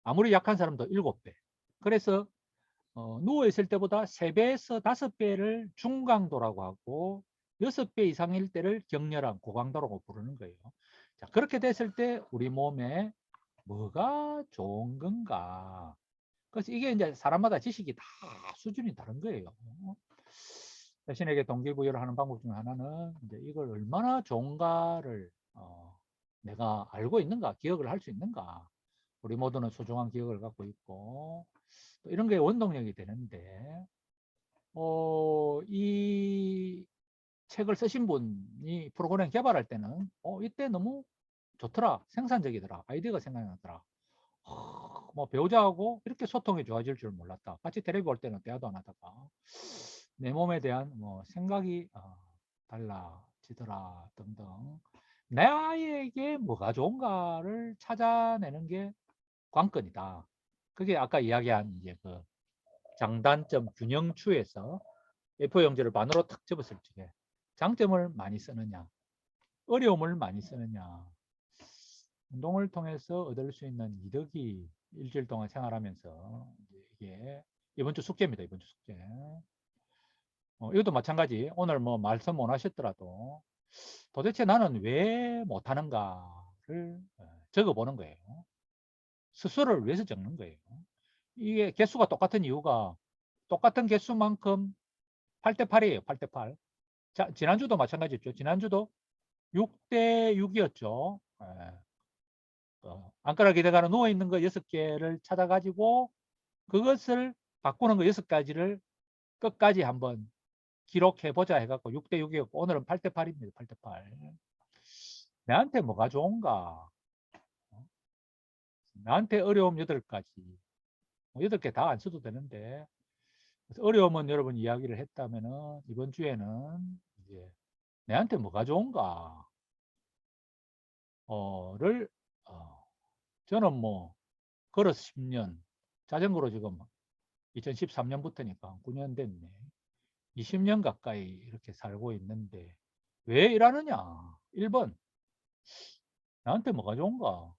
아무리 약한 사람도 7배. 그래서 누워있을 때보다 3배에서 5배를 중강도라고 하고 6배 이상일 때를 격렬한 고강도라고 부르는 거예요. 자, 그렇게 됐을 때 우리 몸에 뭐가 좋은 건가? 그래서 이게 이제 사람마다 지식이 다 수준이 다른 거예요. 자신에게 동기부여를 하는 방법 중 하나는 이제 이걸 얼마나 좋은가를 내가 알고 있는가, 기억을 할 수 있는가. 우리 모두는 소중한 기억을 갖고 있고 또 이런 게 원동력이 되는데 이 책을 쓰신 분이 프로그램 개발할 때는 이때 너무 좋더라, 생산적이더라, 아이디어가 생각나더라. 뭐 배우자하고 이렇게 소통이 좋아질 줄 몰랐다. 같이 텔레비 볼 때는 대화도 안 하다가 내 몸에 대한 뭐 생각이 달라지더라 등등. 나에게 뭐가 좋은가를 찾아내는 게 관건이다. 그게 아까 이야기한 이제 그 장단점 균형추에서 A4 용지를 반으로 탁 접었을 적에 장점을 많이 쓰느냐, 어려움을 많이 쓰느냐, 운동을 통해서 얻을 수 있는 이득이 일주일 동안 생활하면서 이게 이번 주 숙제입니다. 이번 주 숙제. 이것도 마찬가지. 오늘 뭐 말씀 못 하셨더라도 도대체 나는 왜 못하는가를 적어보는 거예요. 스스로를 위해서 적는 거예요. 이게 개수가 똑같은 이유가 똑같은 개수만큼 8대 8이에요. 8대 8. 자, 지난주도 마찬가지였죠. 지난주도 6대 6이었죠. 안가락에 들어가는 누워있는 거 6개를 찾아가지고 그것을 바꾸는 거 6가지를 끝까지 한번 기록해보자 해갖고 6대 6이었고 오늘은 8대 8입니다. 8대 8. 나한테 뭐가 좋은가? 나한테 어려움 8가지. 8개 다 안 써도 되는데 어려움은 여러분 이야기를 했다면은 이번 주에는 이제 내한테 뭐가 좋은가? 를 저는 뭐 걸어서 10년, 자전거로 지금 2013년부터니까 9년 됐네. 20년 가까이 이렇게 살고 있는데 왜 일하느냐? 1번, 나한테 뭐가 좋은가?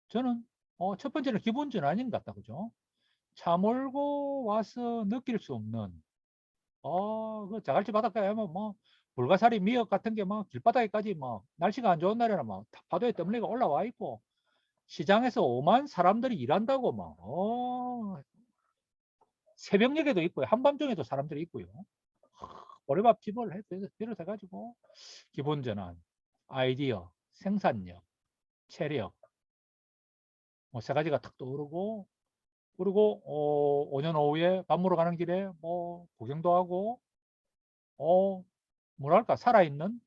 저는 첫 번째는 기본 전환인 것 같다. 그죠? 차 몰고 와서 느낄 수 없는 그 자갈치 바닷가에 하면 뭐 불가사리 미역 같은 게 막 길바닥에까지 뭐 날씨가 안 좋은 날에는 막 파도에 떠밀리가 올라와 있고 시장에서 오만 사람들이 일한다고 막 새벽녘에도 있고요. 한밤중에도 사람들이 있고요. 보리밥집을 비롯해가지고 기본 전환, 아이디어, 생산력, 체력 뭐 3가지가 탁 떠오르고 그리고 5년 오후에 밥 먹으러 가는 길에 뭐 구경도 하고 뭐랄까 살아있는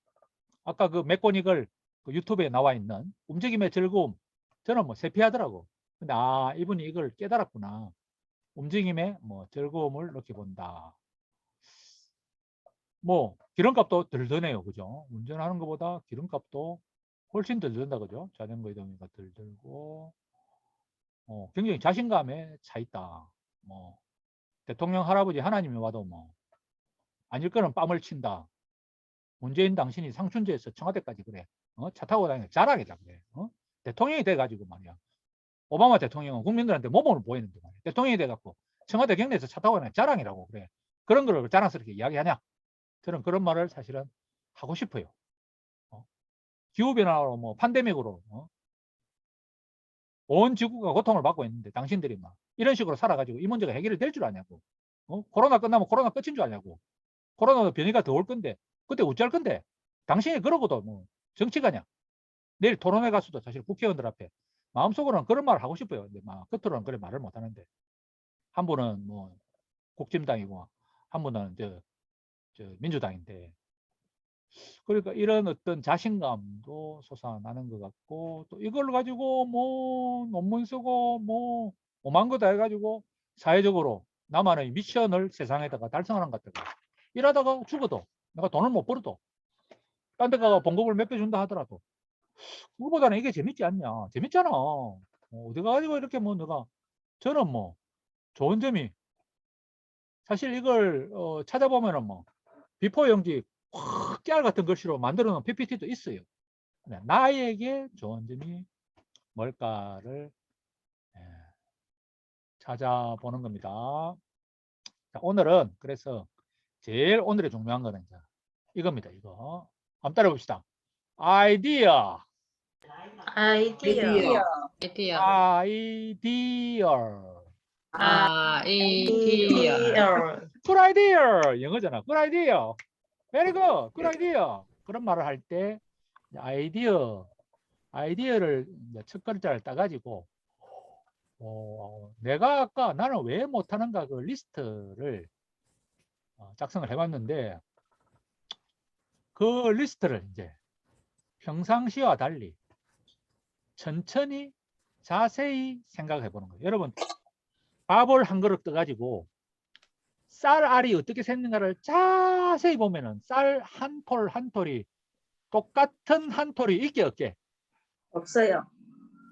아까 그 맥고닉을 그 유튜브에 나와 있는 움직임의 즐거움 저는 뭐 세피하더라고. 근데 이분이 이걸 깨달았구나. 움직임의 뭐 즐거움을 느껴본다. 뭐 기름값도 덜 드네요. 그죠? 운전하는 것보다 기름값도 훨씬 덜 든다. 그죠? 자전거 이동이가 덜 들고 굉장히 자신감에 차 있다. 뭐 대통령 할아버지 하나님이 와도 뭐 아닐 거는 뺨을 친다. 문재인 당신이 상춘제에서 청와대까지 그래. 차 타고 다니는 자랑이다 그래. 대통령이 돼가지고 말이야. 오바마 대통령은 국민들한테 모범을 보이는데 말이야. 대통령이 돼갖고 청와대 경내에서 차 타고 다니는 자랑이라고 그래. 그런 거를 자랑스럽게 이야기하냐? 저는 그런 말을 사실은 하고 싶어요. 기후변화로 뭐 팬데믹으로 온 지구가 고통을 받고 있는데 당신들이 막 이런 식으로 살아가지고 이 문제가 해결이 될 줄 아냐고. 코로나 끝나면 코로나 끝인 줄 아냐고. 코로나 변이가 더 올 건데 그때 어찌할 건데 당신이 그러고도 뭐 정치가냐. 내일 토론회 가서도 사실 국회의원들 앞에 마음속으로는 그런 말을 하고 싶어요. 근데 막 겉으로는 그래 말을 못 하는데 한 분은 뭐 국진당이고 한 분은 저 민주당인데 그러니까 이런 어떤 자신감도 솟아나는 것 같고 또 이걸 가지고 뭐 논문 쓰고 뭐 오만 거 다 해가지고 사회적으로 나만의 미션을 세상에다가 달성하는 것 같아. 일하다가 죽어도 내가 돈을 못 벌어도 딴 데 가가 봉급을 몇 배 준다 하더라도 그거보다는 이게 재밌지 않냐. 재밌잖아. 어디 가가지고 이렇게 뭐 내가 저는 뭐 좋은 점이 사실 이걸 찾아보면은 뭐 비포 영지 확 깨알 같은 글씨로 만들어 놓은 PPT도 있어요. 네, 나에게 좋은 점이 뭘까를 찾아보는 겁니다. 자, 오늘은 그래서 제일 오늘의 중요한 거는 이제 이겁니다. 이거 한번 따라 봅시다. 아이디어, 아이디어. 아이디어, 아이디어. good idea 영어잖아. good idea, very good, good idea 그런 말을 할 때 아이디어를 이제 첫 글자를 따가지고 내가 아까 나는 왜 못하는가 그 리스트를 작성을 해봤는데 그 리스트를 이제 평상시와 달리 천천히 자세히 생각해 보는 거예요. 여러분 밥을 한 그릇 떠가지고 쌀알이 어떻게 샜는가를 자세히 보면은 쌀 한 톨 한 톨이 똑같은 한 톨이 있게 없게 없어요.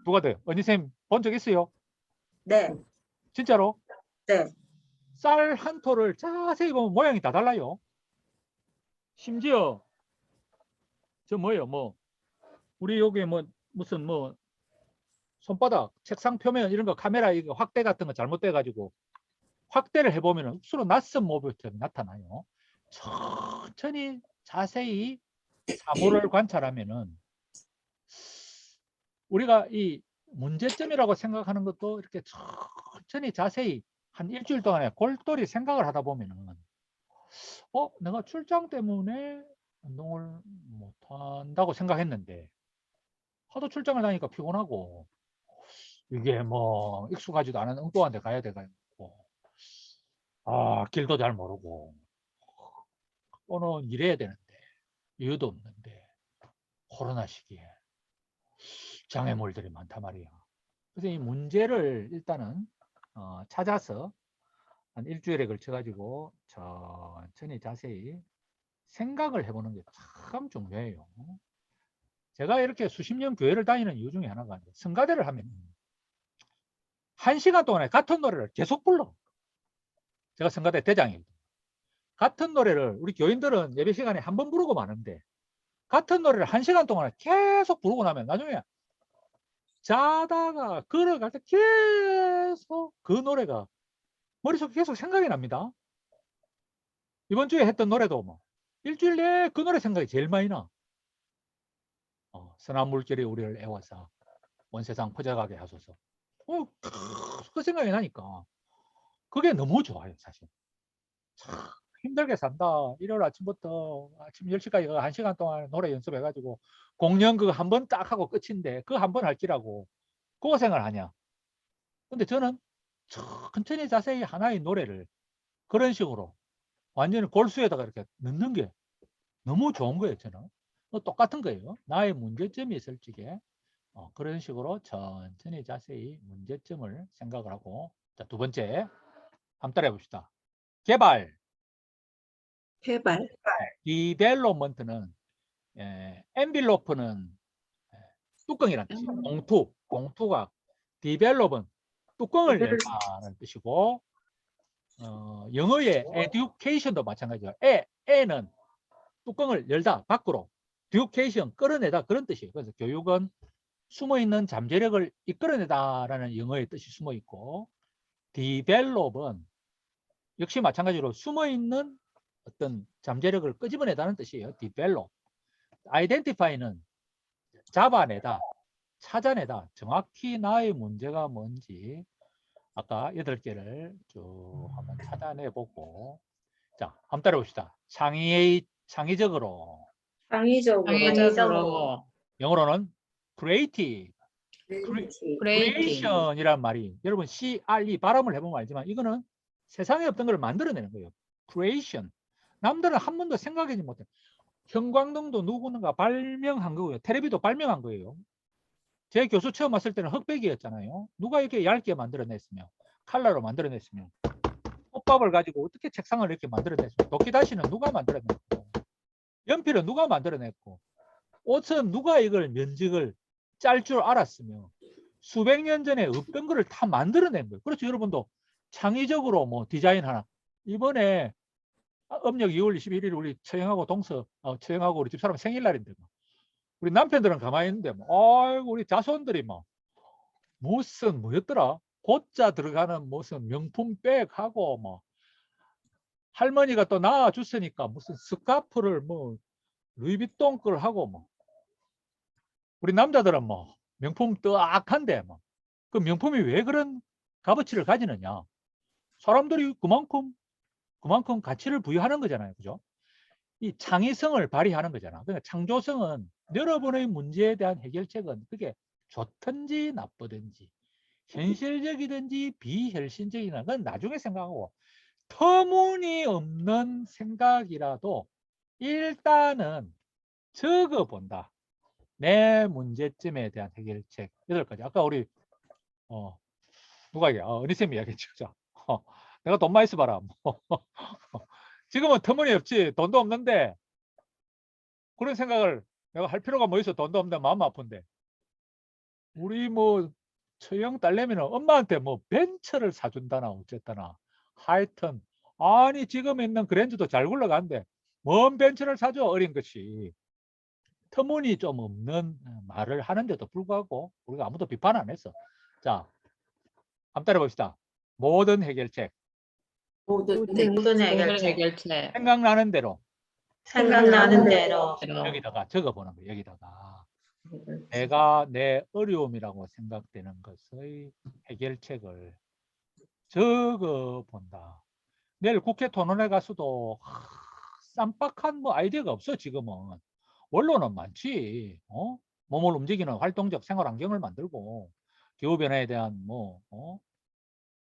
누가 돼요? 언니 쌤 본 적 있어요? 네. 진짜로? 네. 쌀 한 톨을 자세히 보면 모양이 다 달라요. 심지어 저 뭐예요? 뭐 우리 여기 뭐 무슨 뭐 손바닥 책상 표면 이런 거 카메라 이거 확대 같은 거 잘못돼 가지고 확대를 해보면 억수로 낯선 모습이 나타나요. 천천히 자세히 사물을 관찰하면은 우리가 이 문제점이라고 생각하는 것도 이렇게 천천히 자세히 한 일주일 동안에 골똘히 생각을 하다 보면은 내가 출장 때문에 운동을 못한다고 생각했는데 하도 출장을 다니까 피곤하고 이게 뭐 익숙하지도 않은 엉뚱한 데 가야 돼가지고 길도 잘 모르고 또는 일해야 되는데 이유도 없는데 코로나 시기에 장애물들이 많단 말이야. 그래서 이 문제를 일단은 찾아서 한 일주일에 걸쳐 가지고 천천히 자세히 생각을 해보는 게 참 중요해요. 제가 이렇게 수십 년 교회를 다니는 이유 중에 하나가 성가대를 하면 1시간 동안에 같은 노래를 계속 불러. 제가 성가대 대장이거든요. 같은 노래를 우리 교인들은 예배 시간에 한 번 부르고 마는데 같은 노래를 1시간 동안 계속 부르고 나면 나중에 자다가 걸어갈 때 계속 그 노래가 머릿속에 계속 생각이 납니다. 이번 주에 했던 노래도 뭐 일주일 내에 그 노래 생각이 제일 많이 나. 선한 물결이 우리를 애워서 온 세상 퍼져가게 하소서. 그 생각이 나니까 그게 너무 좋아요. 사실 참 힘들게 산다. 일요일 아침부터 아침 10시까지 1시간 동안 노래 연습해가지고 공연 그거 한 번 딱 하고 끝인데 그거 한 번 할지라고 그거 생각을 하냐. 근데 저는 천천히 자세히 하나의 노래를 그런 식으로 완전히 골수에다가 이렇게 넣는 게 너무 좋은 거예요. 저는 똑같은 거예요. 나의 문제점이 있을 적에 그런 식으로 천천히 자세히 문제점을 생각을 하고 자, 두 번째 한번 따라해 봅시다. 개발. 디벨롭먼트는 엔빌로프는 뚜껑이란 뜻이에요. 봉투가 디벨롭은 뚜껑을 열다는 뜻이고 영어의 education도 마찬가지예요. 에는 뚜껑을 열다 밖으로 education 끌어내다 그런 뜻이에요. 그래서 교육은 숨어있는 잠재력을 이끌어내다라는 영어의 뜻이 숨어있고 develop은 역시 마찬가지로 숨어있는 어떤 잠재력을 끄집어내다는 뜻이에요. develop. identify는 잡아내다, 찾아내다. 정확히 나의 문제가 뭔지 아까 8개를 쭉 한번 찾아내보고 자, 한번 따라봅시다. 창의적으로 영어로는 creative. creation이란 말이 여러분 CRE 발음을 해보면 알지만 이거는 세상에 없던 걸 만들어내는 거예요. creation. 남들은 한 번도 생각하지 못해. 형광등도 누군가 발명한 거고요. 텔레비도 발명한 거예요. 제 교수 처음 왔을 때는 흑백이었잖아요. 누가 이렇게 얇게 만들어냈으며 칼라로 만들어냈으며 떡밥을 가지고 어떻게 책상을 이렇게 만들어냈어? 도끼다시는 누가 만들어냈고, 연필은 누가 만들어냈고, 옷은 누가 이걸 면직을 짤 줄 알았으며 수백 년 전에 없던 거를 다 만들어낸 거예요. 그렇죠. 여러분도 창의적으로 뭐 디자인 하나. 이번에 음력 2월 21일 우리 처형하고 처형하고 우리 집사람 생일날인데 뭐. 우리 남편들은 가만히 있는데 뭐, 아이고 우리 자손들이 뭐 무슨 뭐였더라? 고자 들어가는 무슨 명품 백하고 뭐 할머니가 또 낳아줬으니까 무슨 스카프를 뭐 루이비통 걸 하고 뭐 우리 남자들은 뭐 명품 뜨악한데 뭐 그 명품이 왜 그런 값어치를 가지느냐? 사람들이 그만큼 가치를 부여하는 거잖아요. 그죠? 이 창의성을 발휘하는 거잖아. 그러니까 창조성은 여러분의 문제에 대한 해결책은 그게 좋든지 나쁘든지 현실적이든지 비현실적이나 그건 나중에 생각하고 터무니없는 생각이라도 일단은 적어본다. 내 문제점에 대한 해결책 8가지. 아까 우리 누가 은희쌤이 이야기했죠. 자, 내가 돈 많이 써봐라. 지금은 터무니없지. 돈도 없는데 그런 생각을 내가 할 필요가 뭐 있어. 돈도 없는데 마음 아픈데. 우리 뭐 처형 딸내미는 엄마한테 뭐 벤츠를 사준다나 어쨌다나 하여튼 아니 지금 있는 그랜저도 잘 굴러가는데 뭔 벤츠를 사줘 어린 것이. 터무니 좀 없는 말을 하는데도 불구하고 우리가 아무도 비판 안 했어. 자, 한번 따라봅시다. 모든 해결책 모든 모든 해결책. 해결책. 생각나는 대로 생각나는 대로. 여기다가 적어보는 거예요. 여기다가 내가 내 어려움이라고 생각되는 것의 해결책을 적어본다. 내일 국회 토론회 가서도 쌈박한 뭐 아이디어가 없어. 지금은 원로는 많지. 몸을 움직이는 활동적 생활 환경을 만들고 기후변화에 대한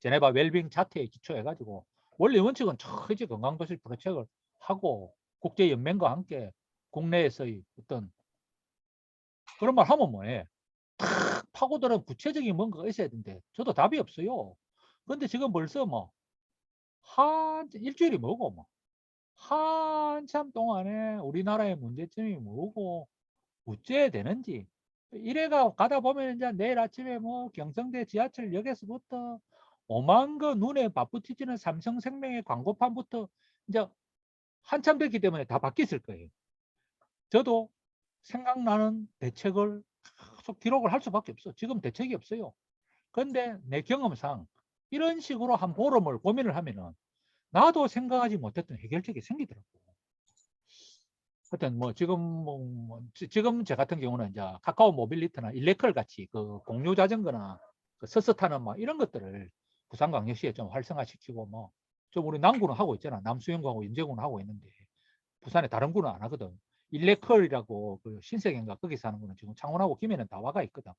제네바 웰빙 자태에 기초해 가지고 원리 원칙은 저지 건강도시 프로젝트를 하고 국제 연맹과 함께 국내에서의 어떤 그런 말 하면 뭐해? 탁 파고들은 구체적인 뭔가가 있어야 되는데 저도 답이 없어요. 근데 지금 벌써 뭐 일주일이 뭐고 뭐 한참 동안에 우리나라의 문제점이 뭐고 어째야 되는지 이래가 가다 보면 이제 내일 아침에 뭐 경성대 지하철역에서부터 오만 거 눈에 바쁘티지는 삼성생명의 광고판부터 이제 한참 됐기 때문에 다 바뀌었을 거예요. 저도 생각나는 대책을 계속 기록을 할 수밖에 없어. 지금 대책이 없어요. 근데 내 경험상 이런 식으로 한 보름을 고민을 하면은 나도 생각하지 못했던 해결책이 생기더라고. 하여튼 뭐 지금 제 같은 경우는 이제 카카오 모빌리티나 일레컬 같이 그 공유 자전거나 그 서서 타는 뭐 이런 것들을 부산광역시에 좀 활성화시키고 뭐 좀 우리 남구는 하고 있잖아. 남수영구하고 인제구는 하고 있는데 부산에 다른 구는 안 하거든. 일레컬이라고 그 신세계인가 거기서 하는 거는 지금 창원하고 김해는 다 와가 있거든.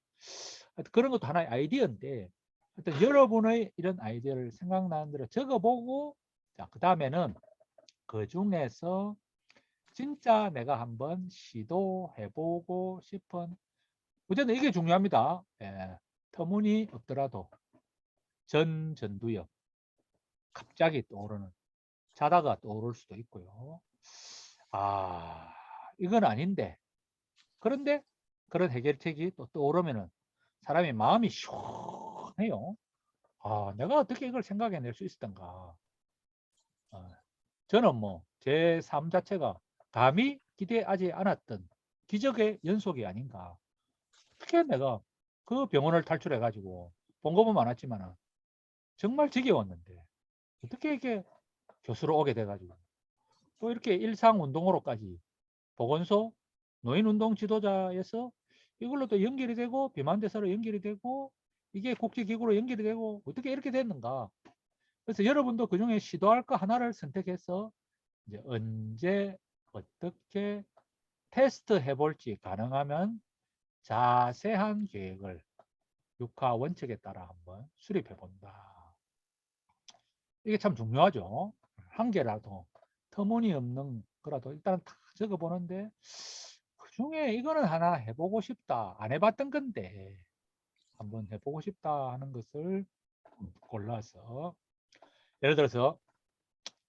하여튼 그런 것도 하나의 아이디어인데 하여튼 여러분의 이런 아이디어를 생각나는 대로 적어보고 자, 그 다음에는 그 중에서 진짜 내가 한번 시도해보고 싶은 어쨌든 이게 중요합니다. 터무니 없더라도 전두엽 갑자기 떠오르는 자다가 떠오를 수도 있고요. 이건 아닌데 그런데 그런 해결책이 또 떠오르면은 사람이 마음이 시원해요. 내가 어떻게 이걸 생각해낼 수 있었던가. 저는 뭐 제 삶 자체가 감히 기대하지 않았던 기적의 연속이 아닌가. 어떻게 내가 그 병원을 탈출해 가지고 봉급은 많았지만 정말 지겨웠는데 어떻게 이렇게 교수로 오게 돼 가지고 또 이렇게 일상 운동으로까지 보건소 노인운동 지도자에서 이걸로 또 연결이 되고 비만대사로 연결이 되고 이게 국제기구로 연결이 되고 어떻게 이렇게 됐는가. 그래서 여러분도 그중에 시도할 거 하나를 선택해서 이제 언제 어떻게 테스트 해볼지 가능하면 자세한 계획을 6화 원칙에 따라 한번 수립해 본다. 이게 참 중요하죠. 한 개라도 터무니없는 거라도 일단 다 적어보는데 그중에 이거는 하나 해보고 싶다. 안 해봤던 건데 한번 해보고 싶다 하는 것을 골라서 예를 들어서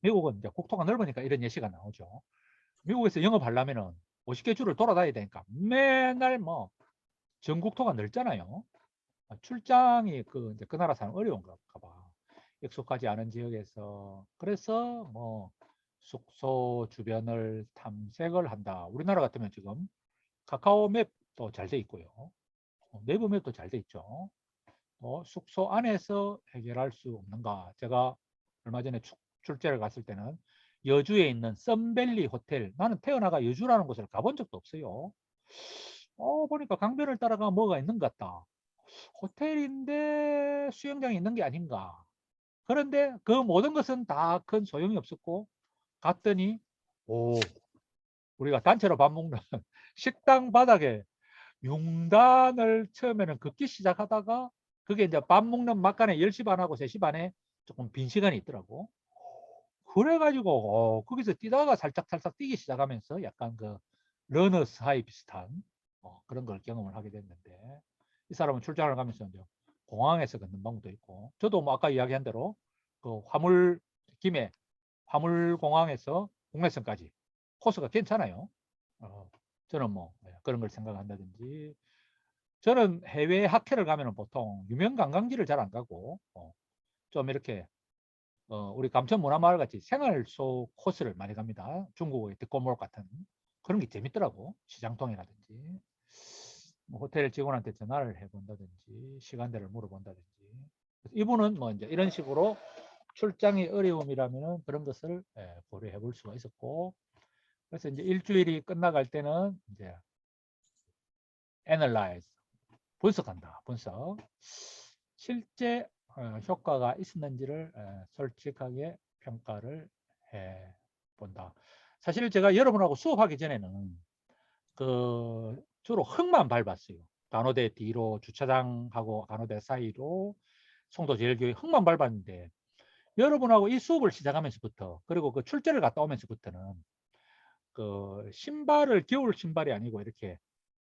미국은 이제 국토가 넓으니까 이런 예시가 나오죠. 미국에서 영업하려면은 50개 주를 돌아다녀야 되니까 맨날 뭐 전국토가 넓잖아요. 출장이 이제 그 나라 사람 어려운가 봐. 익숙하지 않은 지역에서. 그래서 뭐 숙소 주변을 탐색을 한다. 우리나라 같으면 지금 카카오 맵도 잘 돼 있고요. 네이버 맵도 잘 돼 있죠. 숙소 안에서 해결할 수 없는가? 제가 얼마 전에 출제를 갔을 때는 여주에 있는 썬밸리 호텔. 나는 태어나가 여주라는 곳을 가본 적도 없어요. 보니까 강변을 따라가 뭐가 있는 것 같다. 호텔인데 수영장이 있는 게 아닌가. 그런데 그 모든 것은 다 큰 소용이 없었고 갔더니 우리가 단체로 밥 먹는 식당 바닥에 융단을 처음에는 긋기 시작하다가 그게 이제 밥 먹는 막간에 10시 반하고 3시 반에 조금 빈 시간이 있더라고. 그래가지고 거기서 뛰다가 살짝 뛰기 시작하면서 약간 그 러너스 하이 비슷한 그런 걸 경험을 하게 됐는데 이 사람은 출장을 가면서 이제 공항에서 걷는 방법도 있고 저도 뭐 아까 이야기한 대로 그 김해 화물공항에서 국내선까지 코스가 괜찮아요. 저는 뭐 그런 걸 생각한다든지 저는 해외 학회를 가면은 보통 유명 관광지를 잘 안 가고 좀 이렇게 우리 감천문화마을 같이 생활 속 코스를 많이 갑니다. 중국의 득고몰 같은 그런 게 재밌더라고. 시장통이라든지 뭐 호텔 직원한테 전화를 해본다든지 시간대를 물어본다든지 이분은 뭐 이제 이런 식으로 출장이 어려움이라면 그런 것을 고려해 볼 수가 있었고 그래서 이제 일주일이 끝나갈 때는 이제 analyze 분석한다. 분석. 실제 효과가 있었는지를 솔직하게 평가를 해 본다. 사실 제가 여러분하고 수업하기 전에는 그 주로 흙만 밟았어요. 간호대 뒤로 주차장하고 간호대 사이로 송도제일교회 흙만 밟았는데 여러분하고 이 수업을 시작하면서부터 그리고 그 출제를 갔다 오면서부터는 그 신발을 겨울 신발이 아니고 이렇게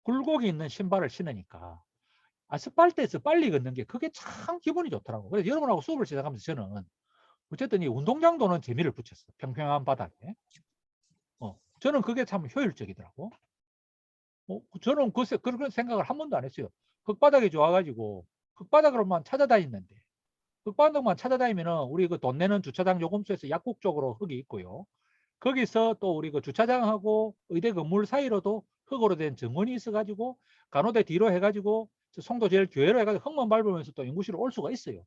굴곡이 있는 신발을 신으니까 아스팔트에서 빨리 걷는 게 그게 참 기분이 좋더라고. 그래서 여러분하고 수업을 시작하면서 저는 어쨌든 이 운동장도는 재미를 붙였어. 평평한 바닥에. 저는 그게 참 효율적이더라고. 저는 글쎄 그런 생각을 한 번도 안 했어요. 흙바닥이 좋아가지고 흙바닥으로만 찾아다니는데 흙바닥만 찾아다니면은 우리 그 돈 내는 주차장 요금소에서 약국 쪽으로 흙이 있고요. 거기서 또 우리 그 주차장하고 의대 건물 사이로도 흙으로 된 정원이 있어가지고 간호대 뒤로 해가지고 송도 제일 교회로 해가지고 흙만 밟으면서 또 연구실로 올 수가 있어요.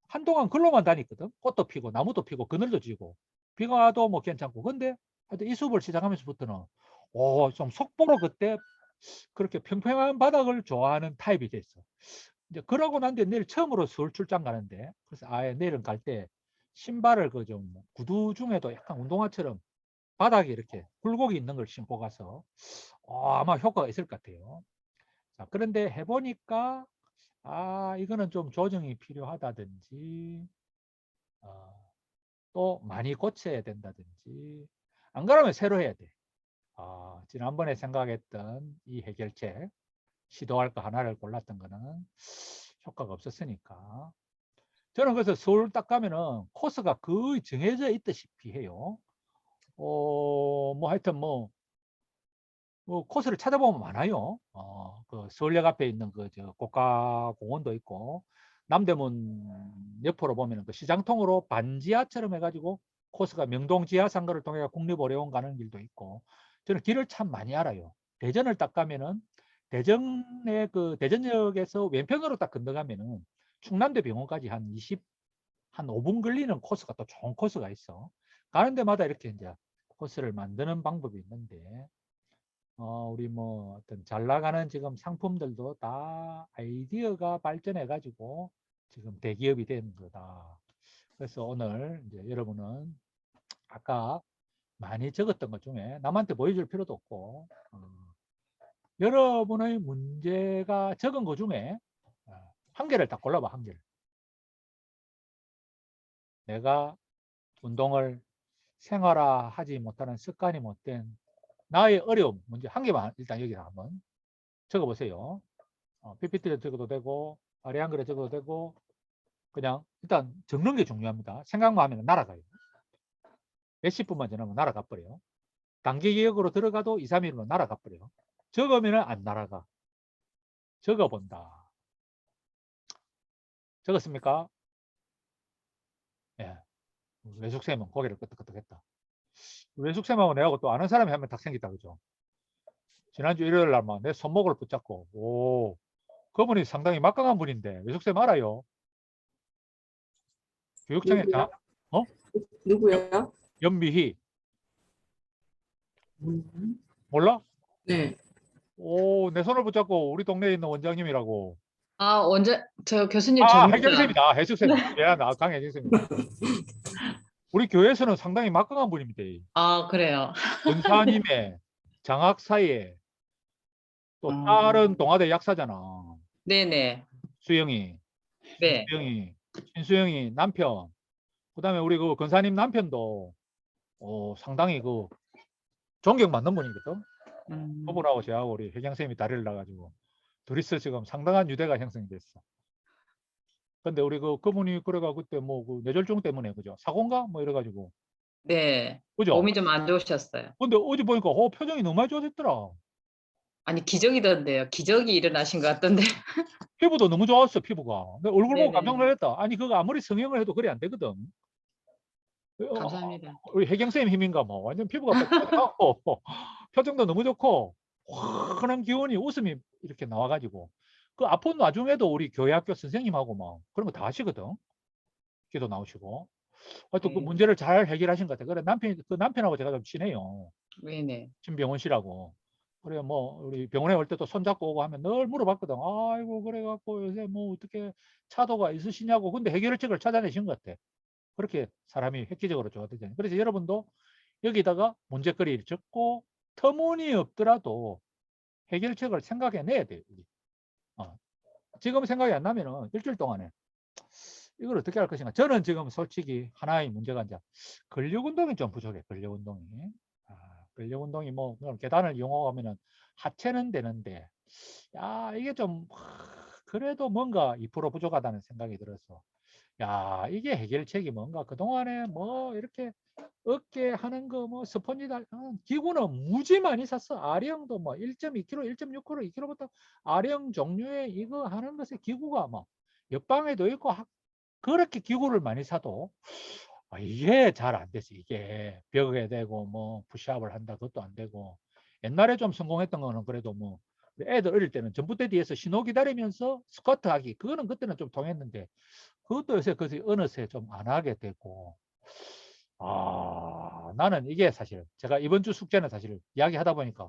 한동안 글로만 다녔거든. 꽃도 피고 나무도 피고 그늘도 지고 비가 와도 뭐 괜찮고. 근데 하여튼 이 수업을 시작하면서부터는 좀 속보로 그때 그렇게 평평한 바닥을 좋아하는 타입이 됐어. 이제 그러고 난 뒤에 내일 처음으로 서울 출장 가는데 그래서 아예 내일은 갈 때 신발을 그 좀 구두 중에도 약간 운동화처럼 바닥에 이렇게 굴곡이 있는 걸 신고 가서 아마 효과가 있을 것 같아요. 자, 그런데 해보니까 이거는 좀 조정이 필요하다든지 또 많이 고쳐야 된다든지 안 그러면 새로 해야 돼. 지난번에 생각했던 이 해결책 시도할 거 하나를 골랐던 거는 효과가 없었으니까 저는 그래서 서울 딱 가면은 코스가 거의 정해져 있다시피 해요. 뭐 하여튼 뭐 코스를 찾아보면 많아요. 그 서울역 앞에 있는 저 고가공원도 있고 남대문 옆으로 보면은 그 시장통으로 반지하처럼 해가지고 코스가 명동 지하상가를 통해 국립오래원 가는 길도 있고 저는 길을 참 많이 알아요. 대전을 딱 가면은 대전의 그 대전역에서 왼편으로 딱 건너가면은 충남대 병원까지 한 5분 걸리는 코스가 또 좋은 코스가 있어. 가는 데마다 이렇게 이제 코스를 만드는 방법이 있는데 우리 뭐 어떤 잘 나가는 지금 상품들도 다 아이디어가 발전해 가지고 지금 대기업이 된 거다. 그래서 오늘 이제 여러분은 아까 많이 적었던 것 중에 남한테 보여줄 필요도 없고 여러분의 문제가 적은 것 중에 한 개를 딱 골라봐. 한 개를. 내가 운동을 생활화하지 못하는 습관이 못된 나의 어려움 문제 한 개만 일단 여기서 한번 적어보세요. PPT를 적어도 되고 아래 한글에 적어도 되고 그냥 일단 적는 게 중요합니다. 생각만 하면 날아가요. 몇십 분만 지나면 날아가 버려요. 단기 기억으로 들어가도 2, 3일로 날아가 버려요. 적으면 안 날아가. 적어본다. 적었습니까? 예. 외숙쌤은 고개를 끄덕끄덕했다. 외숙쌤하고 내하고 또 아는 사람이 한 명 딱 생겼다, 그죠? 지난주 일요일 날만 내 손목을 붙잡고, 오, 그분이 상당히 막강한 분인데, 외숙쌤 알아요? 교육청에 누구요? 어? 누구요? 연미희. 음. 몰라? 네. 오, 내 손을 붙잡고 우리 동네에 있는 원장님이라고. 아, 원장, 저 교수님 아, 접니다. 혜경쌤이다. 해숙쌤. 미안하다. 강혜경쌤이다. 우리 교회에서는 상당히 막강한 분입니다. 아, 그래요. 권사님의 장학 사이에 또 딸은 동아대 약사잖아. 네네. 수영이. 네. 신수영이 남편. 그다음에 우리 그 권사님 남편도 상당히 그 존경받는 분이거든. 그분하고 저하고 우리 혜경쌤이 다리를 놔가지고 둘이서 지금 상당한 유대가 형성이 됐어. 근데 우리 그분이 그래가 그때 뭐 그 뇌졸중 때문에 그죠? 사고인가? 뭐 이래가지고 네. 그죠? 몸이 좀 안 좋으셨어요. 근데 어제 보니까 표정이 너무 많이 좋아졌더라. 아니, 기적이던데요. 기적이 일어나신 것 같던데. 피부도 너무 좋았어, 피부가. 근데 얼굴 보고 네네. 깜짝 놀랐다. 아니 그거 아무리 성형을 해도 그래 안 되거든. 감사합니다. 우리 혜경쌤 힘인가 뭐 완전 피부가 빡빡하고 표정도 너무 좋고 환한 기운이 웃음이 이렇게 나와가지고 그 아픈 와중에도 우리 교회 학교 선생님하고 막 그런 거 다 하시거든. 기도 나오시고 하여튼 그 네. 문제를 잘 해결하신 것 같아요. 그래 남편하고 제가 좀 친해요. 네네. 신병원 씨라고. 그래 뭐 우리 병원에 올 때도 손잡고 오고 하면 늘 물어봤거든. 아이고 그래갖고 요새 뭐 어떻게 차도가 있으시냐고. 근데 해결책을 찾아내신 것 같아. 그렇게 사람이 획기적으로 좋아되잖아요. 그래서 여러분도 여기다가 문제거리를 적고 터무니없더라도 해결책을 생각해내야 돼요. 지금 생각이 안 나면은 일주일 동안에 이걸 어떻게 할 것인가. 저는 지금 솔직히 하나의 문제가 이제 근력운동이 좀 부족해. 근력운동이. 근력운동이 뭐 계단을 이용하면은 하체는 되는데 야 이게 좀 그래도 뭔가 2% 부족하다는 생각이 들어서 야 이게 해결책이 뭔가 그동안에 뭐 이렇게 어깨 하는 거 뭐 스펀지 기구는 무지 많이 샀어. 아령도 뭐 1.2kg, 1.6kg, 2kg부터 아령 종류의 이거 하는 것에 기구가 뭐 옆방에도 있고 그렇게 기구를 많이 사도 이게 잘 안 됐어. 이게 벽에 대고 뭐 푸시업을 한다 그것도 안 되고 옛날에 좀 성공했던 거는 그래도 뭐 애들 어릴 때는 전봇대 뒤에서 신호 기다리면서 스쿼트 하기 그거는 그때는 좀 통했는데 그것도 요새 어느새 좀 안 하게 되고 나는 이게 사실 제가 이번 주 숙제는 사실 이야기하다 보니까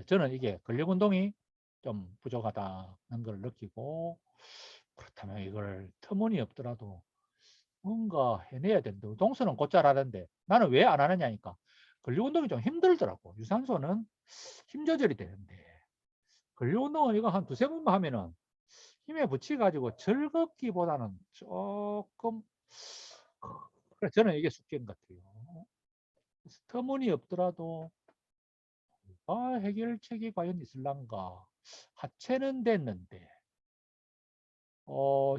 저는 이게 근력 운동이 좀 부족하다는 걸 느끼고 그렇다면 이걸 터무니없더라도 뭔가 해내야 된다. 동서는 곧잘 하는데 나는 왜 안 하느냐니까 근력 운동이 좀 힘들더라고. 유산소는 힘 조절이 되는데 근력 운동은 이거 한 두세 번만 하면은 힘에 붙여 가지고 즐겁기보다는 조금 그래 저는 이게 숙제인 것 같아요. 터무니없더라도 해결책이 과연 있을란가. 하체는 됐는데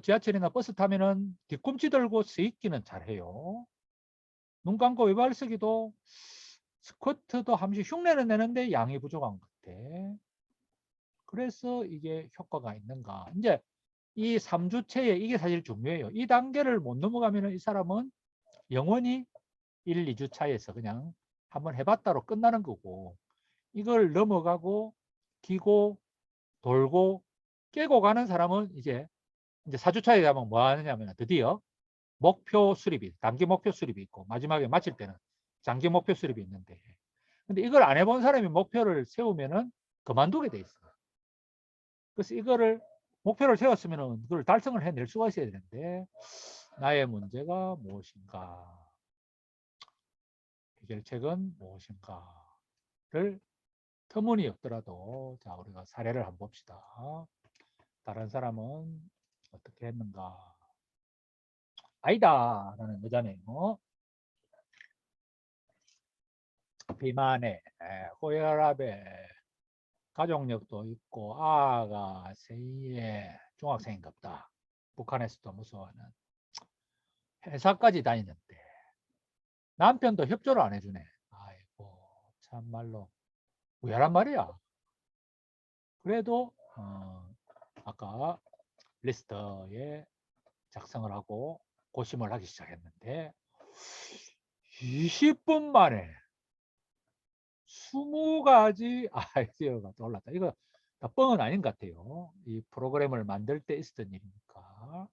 지하철이나 버스 타면은 뒤꿈치 들고 서 있기는 잘해요. 눈 감고 외발 쓰기도 스쿼트도 한 번씩 흉내는 내는데 양이 부족한 것 같아. 그래서 이게 효과가 있는가. 이제 이 3주체에 이게 사실 중요해요. 이 단계를 못 넘어가면 이 사람은 영원히 1, 2주 차에서 그냥 한번 해봤다로 끝나는 거고 이걸 넘어가고 기고 돌고 깨고 가는 사람은 이제 4주 차에 가면 뭐 하느냐면 드디어 목표 수립이 단기 목표 수립이 있고 마지막에 마칠 때는 장기 목표 수립이 있는데 근데 이걸 안 해본 사람이 목표를 세우면은 그만두게 돼 있어요. 그래서 이거를 목표를 세웠으면은 그걸 달성을 해낼 수가 있어야 되는데 나의 문제가 무엇인가 해결책은 무엇인가를 터무니없더라도 자 우리가 사례를 한번 봅시다. 다른 사람은 어떻게 했는가. 아니다 라는 여자네요. 비만에 고혈압에 가족력도 있고 아가 세2에 중학생인가 보다. 북한에서도 무서워하는 회사까지 다니는데 남편도 협조를 안 해주네. 아이고 참말로 우열한 말이야. 그래도 아까 리스트에 작성을 하고 고심을 하기 시작했는데 20분 만에 20가지 아이디어가 떠올랐다. 이거 다 뻥은 아닌 것 같아요. 이 프로그램을 만들 때 있었던 일이니까.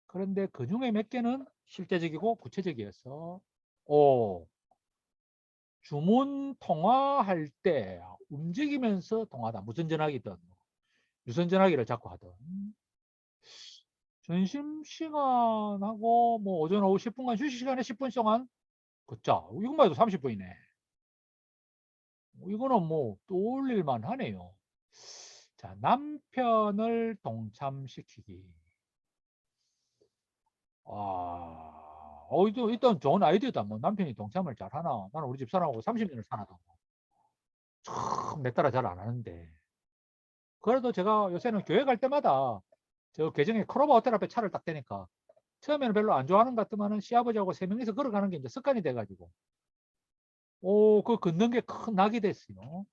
그런데 그 중에 몇 개는 실제적이고 구체적이어서 주문 통화할 때 움직이면서 통화다. 무선 전화기든 유선 전화기를 잡고 하든 점심시간하고 뭐 오전 오후 10분간 휴식 시간에 10분 동안 그자 이것만 해도 30분이네. 이거는 뭐 떠올릴만 하네요. 자, 남편을 동참시키기. 이거 일단 좋은 아이디어다. 뭐 남편이 동참을 잘 하나. 나는 우리 집사람하고 30년을 살아도 참 내 따라 잘 안 하는데. 그래도 제가 요새는 교회 갈 때마다 저 개정에 크로바 호텔 앞에 차를 딱 대니까 처음에는 별로 안 좋아하는 것 같더만은 시아버지하고 3명이서 걸어가는 게 이제 습관이 돼가지고 그 걷는 게 큰 낙이 됐어요.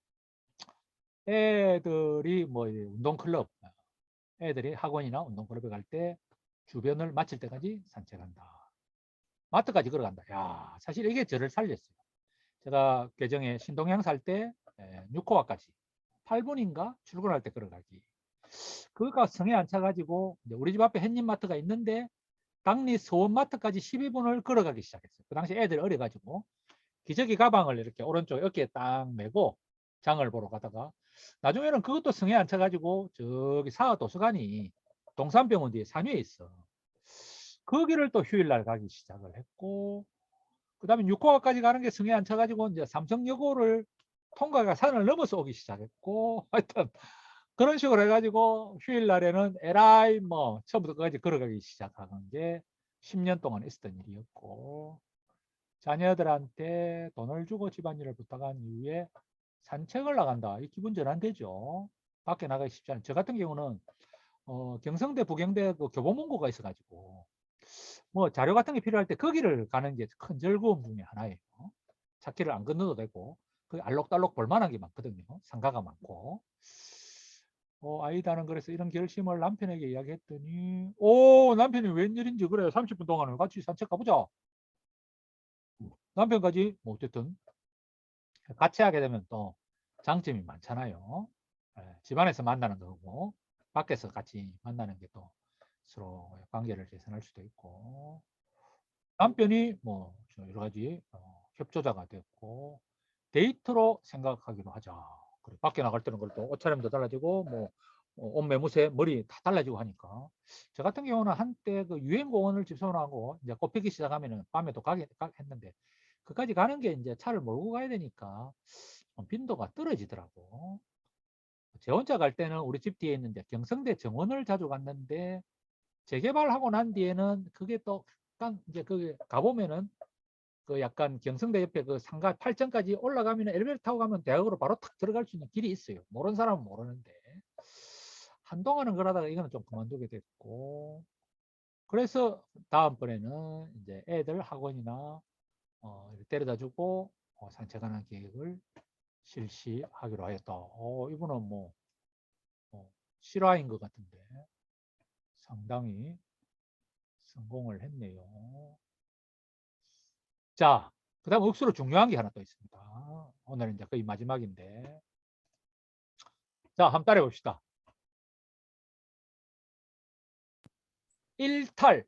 애들이 뭐 운동클럽, 애들이 학원이나 운동클럽에 갈 때 주변을 마칠 때까지 산책한다. 마트까지 걸어간다. 야, 사실 이게 저를 살렸어요. 제가 개정에 신동향 살 때 6호화까지 8분인가 출근할 때 걸어가기. 그거가 성에 안 차가지고 우리 집 앞에 햇님마트가 있는데 당리 서원마트까지 12분을 걸어가기 시작했어요. 그 당시 애들 어려가지고 기저귀 가방을 이렇게 오른쪽 어깨에 딱 메고 장을 보러 가다가 나중에는 그것도 성에 안 차가지고 저기 사도서관이 동산병원 뒤에 산위에 있어. 거기를 또 휴일날 가기 시작을 했고 그 다음에 6호가까지 가는 게 성에 안 차가지고 이제 삼성여고를 통과가 산을 넘어서 오기 시작했고 하여튼 그런 식으로 해가지고 휴일날에는 에라이 뭐 처음부터 끝까지 걸어가기 시작하는 게 10년 동안 있었던 일이었고 자녀들한테 돈을 주고 집안일을 부탁한 이후에 산책을 나간다. 이 기분 전환되죠. 밖에 나가기 쉽지 않아요. 저 같은 경우는 경성대 부경대 그 교보문고가 있어가지고 뭐 자료 같은 게 필요할 때 거기를 가는 게 큰 즐거움 중에 하나예요. 찾기를 안 건너도 되고 그 알록달록 볼만한 게 많거든요. 상가가 많고 아이다는 그래서 이런 결심을 남편에게 이야기했더니 남편이 웬일인지 그래 30분 동안은 같이 산책 가보자. 남편까지 뭐 어쨌든 같이 하게 되면 또 장점이 많잖아요. 집안에서 만나는 거고 밖에서 같이 만나는 게 또 서로 관계를 개선할 수도 있고 남편이 뭐 여러 가지 협조자가 됐고 데이트로 생각하기로 하자. 그리고 밖에 나갈 때는 그래도 옷차림도 달라지고 뭐 옷 매무새 머리 다 달라지고 하니까 저 같은 경우는 한때 그 유행공원을 집사람하고 이제 꽃피기 시작하면은 밤에도 가게 했는데 그까지 가는 게 이제 차를 몰고 가야 되니까 빈도가 떨어지더라고. 제 혼자 갈 때는 우리 집 뒤에 있는데 경성대 정원을 자주 갔는데 재개발하고 난 뒤에는 그게 또 약간 이제 그 가보면은 그 약간 경성대 옆에 그 상가 8층까지 올라가면 엘리베이터 타고 가면 대학으로 바로 탁 들어갈 수 있는 길이 있어요. 모르는 사람은 모르는데 한동안은 그러다가 이거는 좀 그만두게 됐고 그래서 다음번에는 이제 애들 학원이나 데려다 주고 산책하는 계획을 실시하기로 하였다. 이분은 뭐 실화인 것 같은데 상당히 성공을 했네요. 자, 그 다음 억수로 중요한 게 하나 또 있습니다. 오늘은 이제 거의 마지막인데. 자, 한번 따라해 봅시다. 일탈.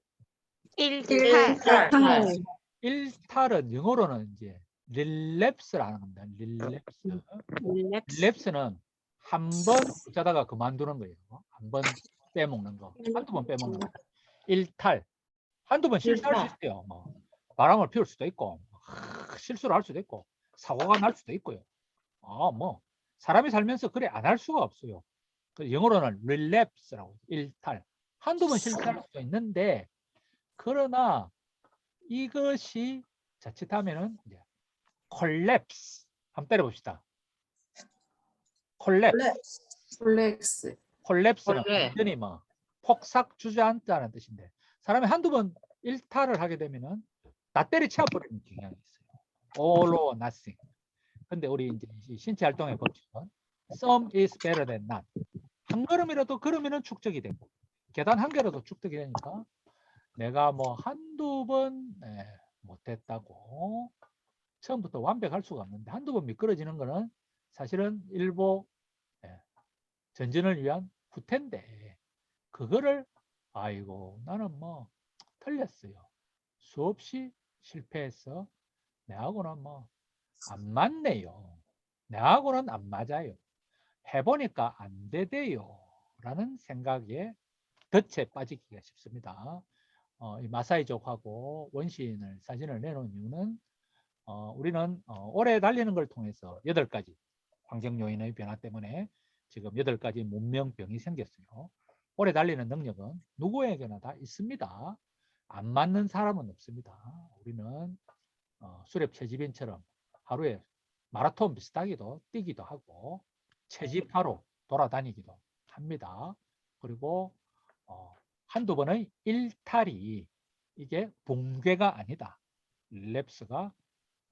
일탈은 영어로는 이제 릴랩스라는 겁니다. 릴랩스. 릴랩스는 한 번 붙자다가 그만두는 거예요. 한 번 빼먹는 거. 한두 번 빼먹는 거. 일탈. 한두 번 실수할 수 있어요. 뭐 바람을 피울 수도 있고 실수를 할 수도 있고 사고가 날 수도 있고요. 뭐 사람이 살면서 그래 안 할 수가 없어요. 영어로는 relapse라고 일탈. 한두 번 실수할 수도 있는데 그러나 이것이 자칫하면은 이제 collapse. 한번 때려봅시다. collapse. collapse는 완전히 뭐 폭삭 주저앉다는 뜻인데 사람이 한두 번 일탈을 하게 되면은 다 때려치워버리는 경향이 있어요. all or nothing. 근데 우리 이제 이 신체 활동의 법칙은 some is better than none. 한 걸음이라도 걸으면 축적이 되고 계단 한 개라도 축적이 되니까 내가 뭐 한두 번 못했다고 처음부터 완벽할 수가 없는데 한두 번 미끄러지는 거는 사실은 일보 전진을 위한 후퇴인데 그거를 아이고 나는 뭐 틀렸어요. 수없이 실패해서 내하고는 뭐 안 맞네요. 내하고는 안 맞아요. 해보니까 안 되대요. 라는 생각에 덫에 빠지기가 쉽습니다. 이 마사이족하고 원시인을 사진을 내놓은 이유는 우리는 오래 달리는 걸 통해서 8가지 환경 요인의 변화 때문에 지금 8가지 문명병이 생겼어요. 오래 달리는 능력은 누구에게나 다 있습니다. 안 맞는 사람은 없습니다. 우리는 수렵 최지빈처럼 하루에 마라톤 비슷하게도 뛰기도 하고 채집하러 돌아다니기도 합니다. 그리고 한두 번의 일탈이 이게 붕괴가 아니다. 랩스가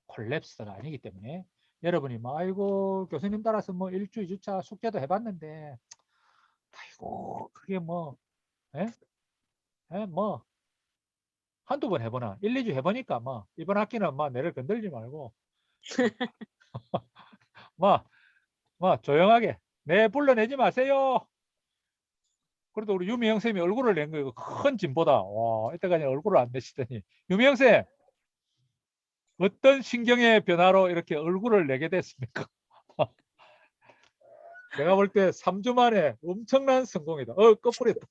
콜랩스가 아니기 때문에 여러분이 뭐 아이고 교수님 따라서 뭐 일주일 주차 숙제도 해봤는데 아이고 그게 뭐 뭐 한두 번 해보나 1, 2주 해보니까 뭐 이번 학기는 뭐 내를 건들지 말고 뭐 조용하게 내 불러내지 마세요. 그래도 우리 유미영 쌤이 얼굴을 낸 거 큰 진보다. 와, 이때까지 얼굴을 안 내시더니 유미영 쌤 어떤 신경의 변화로 이렇게 얼굴을 내게 됐습니까? 내가 볼 때 3주 만에 엄청난 성공이다. 거꾸로했다.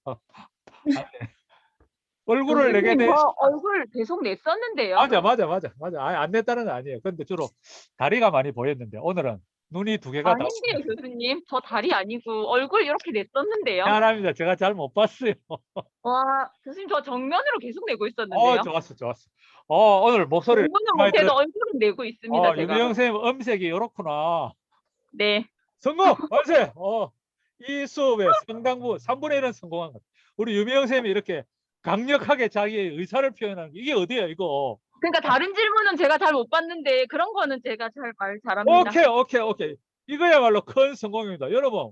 얼굴을 내게 돼. 얼굴 계속 냈었는데요. 맞아. 안 냈다는 건 아니에요. 근데 주로 다리가 많이 보였는데 오늘은 눈이 2개가 다. 아닌데요, 교수님. 저 다리 아니고 얼굴 이렇게 냈었는데요. 미안합니다. 제가 잘 못 봤어요. 와, 교수님 저 정면으로 계속 내고 있었는데요. 좋았어. 오늘 목소리를 공부는 많이 못해도 얼굴은 내고 있습니다, 제가. 유미영 쌤 음색이 이렇구나. 네. 성공! 만세! 이 수업의 상당부 3분의 1은 성공한 것. 우리 유미영 쌤이 이렇게 강력하게 자기의 의사를 표현하는 게 이게 어디야 이거. 그러니까 다른 질문은 제가 잘 못 봤는데 그런 거는 제가 잘 말 잘합니다. 오케이. 이거야말로 큰 성공입니다. 여러분,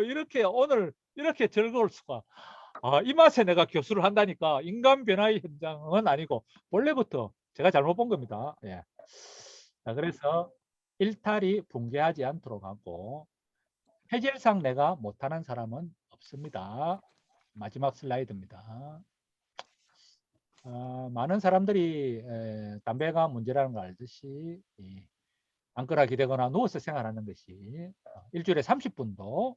이렇게 오늘 이렇게 즐거울 수가. 이 맛에 내가 교수를 한다니까 인간 변화의 현장은 아니고 원래부터 제가 잘못 본 겁니다. 예. 자, 그래서 일탈이 붕괴하지 않도록 하고 체질상 내가 못하는 사람은 없습니다. 마지막 슬라이드입니다. 많은 사람들이 담배가 문제라는 걸 알듯이 앉거나 기대거나 누워서 생활하는 것이 일주일에 30분도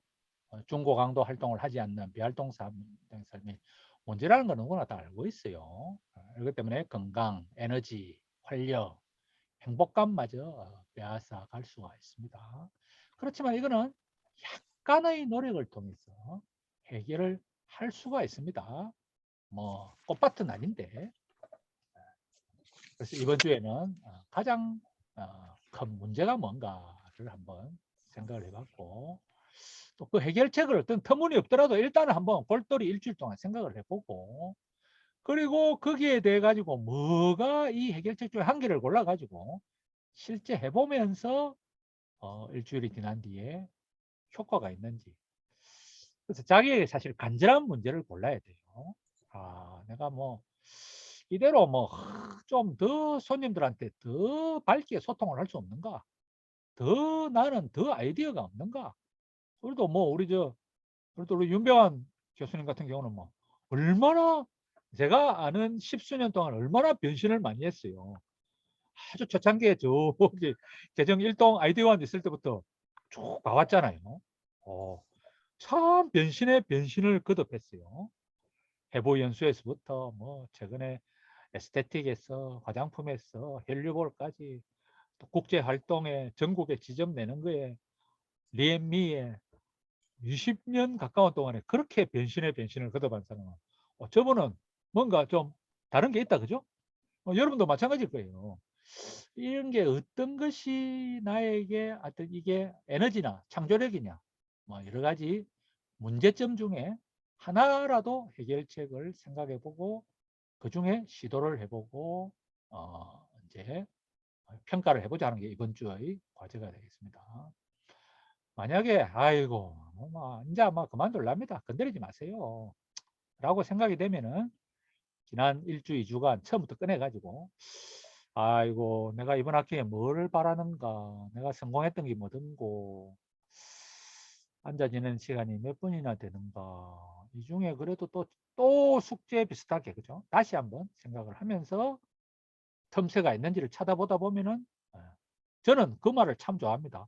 중고강도 활동을 하지 않는 비활동 삶이 문제라는 건 누구나 다 알고 있어요. 그렇기 때문에 건강, 에너지, 활력, 행복감마저 빼앗아 갈 수가 있습니다. 그렇지만 이거는 약간의 노력을 통해서 해결을 할 수가 있습니다. 뭐 꽃밭은 아닌데. 그래서 이번 주에는 가장 큰 문제가 뭔가를 한번 생각을 해봤고 또 그 해결책을 어떤 터무니없더라도 일단은 한번 골똘히 일주일 동안 생각을 해보고 그리고 거기에 대해 가지고 뭐가 이 해결책 중에 한 개를 골라 가지고 실제 해보면서 일주일이 지난 뒤에 효과가 있는지. 그래서 자기에게 사실 간절한 문제를 골라야 돼요. 내가 뭐 이대로 뭐 좀 더 손님들한테 더 밝게 소통을 할 수 없는가? 더 나는 더 아이디어가 없는가? 그래도 뭐 그래도 우리 윤병환 교수님 같은 경우는 뭐 얼마나 제가 아는 10수년 동안 얼마나 변신을 많이 했어요. 아주 초창기에 저기 개정 1동 아이디어원 있을 때부터 쭉 봐왔잖아요. 참 변신의 변신을 거듭했어요. 해보 연수에서부터 뭐 최근에 에스테틱에서 화장품에서 헬류볼까지 또 국제 활동에 전국에 지점 내는 거에 리앤미에 20년 가까운 동안에 그렇게 변신의 변신을 거듭한 사람은 저분은 뭔가 좀 다른 게 있다 그죠? 여러분도 마찬가지일 거예요. 이런 게 어떤 것이 나에게 어떤 이게 에너지나 창조력이냐 뭐 여러 가지 문제점 중에 하나라도 해결책을 생각해 보고 그 중에 시도를 해보고 이제 평가를 해보자 하는 게 이번 주의 과제가 되겠습니다. 만약에 아이고 이제 아마 그만둘랍니다. 건드리지 마세요. 라고 생각이 되면은 지난 1주, 2주간 처음부터 꺼내가지고 아이고 내가 이번 학기에 뭘 바라는가, 내가 성공했던 게 뭐든고, 앉아 지내는 시간이 몇 분이나 되는가, 이 중에 그래도 또 숙제 비슷하게 그죠? 다시 한번 생각을 하면서 틈새가 있는지를 찾아보다 보면은 저는 그 말을 참 좋아합니다.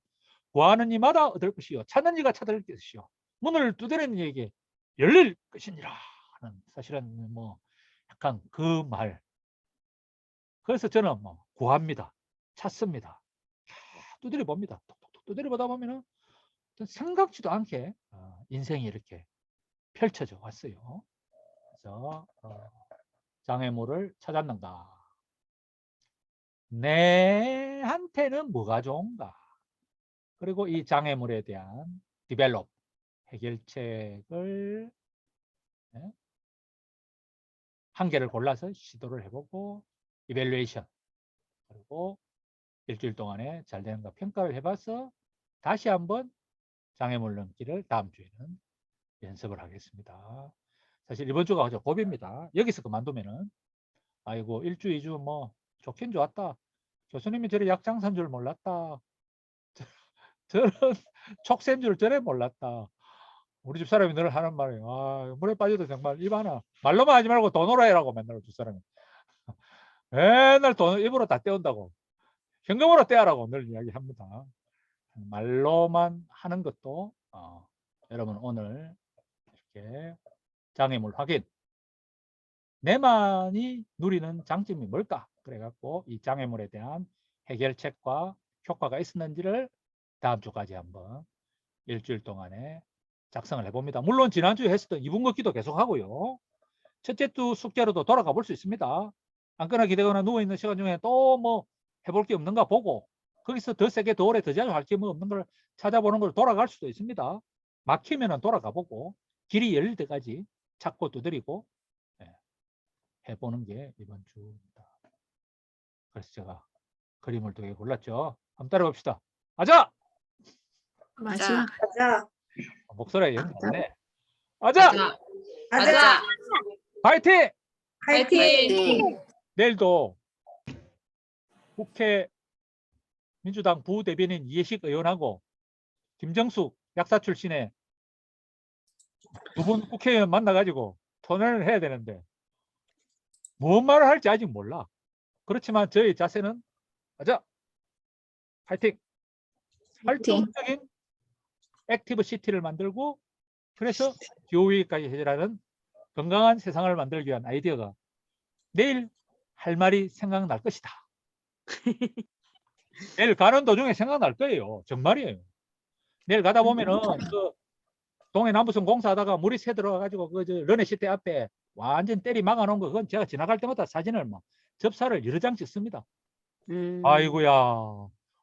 구하는 이마다 얻을 것이요 찾는 이가 찾을 것이요 문을 두드리는 이에게 열릴 것이니라 하는, 사실은 뭐 약간 그 말. 그래서 저는 뭐 구합니다. 찾습니다. 두드려 봅니다. 톡톡톡 두드려 보다 보면은 생각지도 않게 인생이 이렇게 펼쳐져 왔어요. 그래서 장애물을 찾았는가? 내한테는 뭐가 좋은가? 그리고 이 장애물에 대한 디벨롭, 해결책을 한 개를 골라서 시도를 해보고 이밸루에이션, 그리고 일주일 동안에 잘 되는가 평가를 해봐서 다시 한번 장애물 넘기를 다음 주에는 연습을 하겠습니다. 사실 이번 주가 아주 고비입니다. 여기서 그만두면은 아이고 1주, 2주 뭐 좋긴 좋았다. 교수님이 저리 약장산 줄 몰랐다. 저는 촉센 줄 전에 몰랐다. 우리 집사람이 늘 하는 말이에요. 아, 물에 빠져도 정말 입 하나. 말로만 하지 말고 돈으로 해라고 맨날 집사람이. 맨날 돈 입으로 다 떼온다고. 현금으로 떼라고 늘 이야기합니다. 말로만 하는 것도 여러분 오늘 이렇게 장애물 확인, 내만이 누리는 장점이 뭘까? 그래갖고 이 장애물에 대한 해결책과 효과가 있었는지를 다음 주까지 한번 일주일 동안에 작성을 해봅니다. 물론 지난주에 했었던 2분 걷기도 계속 하고요. 첫째 주 숙제로도 돌아가 볼 수 있습니다. 앉거나 기대거나 누워있는 시간 중에 또 뭐 해볼 게 없는가 보고 거기서 더 세게 더 오래 더 자주 할 게 뭐 없는 걸 찾아보는 걸 돌아갈 수도 있습니다. 막히면은 돌아가 보고 길이 열릴 때까지 찾고 두드리고 해보는 게 이번 주입니다. 그래서 제가 그림을 2개 골랐죠. 한번 따라 봅시다. 아자! 마지막. 가자. 목소리가 연기네. 아자! 가자. 파이팅! 화이팅. 내일도 국회 민주당 부대변인 이해식 의원하고 김정숙 약사 출신의 2분 국회의원 만나가지고 토론을 해야 되는데 뭔 말을 할지 아직 몰라. 그렇지만 저희 자세는 가자, 파이팅! 활동적인 액티브 시티를 만들고 그래서 기후위기까지 해결하는 건강한 세상을 만들기 위한 아이디어가 내일 할 말이 생각날 것이다. 내일 가는 도중에 생각날 거예요. 정말이에요. 내일 가다 보면은 그 동해 남부선 공사하다가 물이 새 들어가가지고 그 르네시티 앞에 완전 때리 막아놓은 거 그건 제가 지나갈 때마다 사진을 막 접사를 여러 장 찍습니다. 아이고야,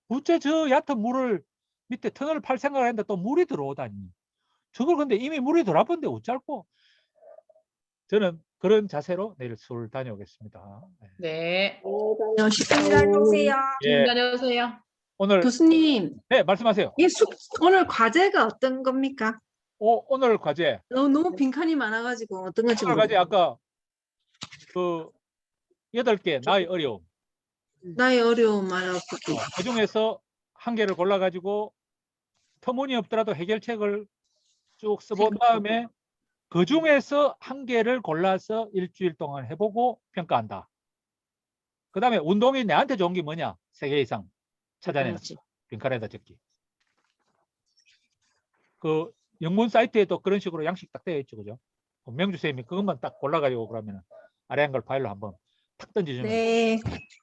어째 저 얕은 물을 밑에 터널을 팔 생각을 했는데 또 물이 들어오다니. 저걸 근데 이미 물이 들어왔는데 어쩔고. 저는 그런 자세로 내일 서울 다녀오겠습니다. 네. 다녀오세요. 예, 다녀오세요. 오늘 교수님, 네 말씀하세요. 오늘 과제가 어떤 겁니까? 오늘 과제 너무 빈칸이 많아가지고 어떤 건지 오늘 과제 모르겠어요. 아까 그 8개 나의 어려움 나의 어려움 알아보기. 그 중에서 한 개를 골라가지고 터무니없더라도 해결책을 쭉 써본 다음에 그 중에서 한 개를 골라서 일주일 동안 해보고 평가한다. 그 다음에 운동이 내한테 좋은 게 뭐냐? 3개 이상 찾아내는 빈칸에다 적기. 그 영문 사이트에도 그런 식으로 양식 딱 되어 있죠. 그죠? 명주 선생님이 그것만 딱 골라가지고 그러면 아래 한걸 파일로 한번 탁 던져주면 네.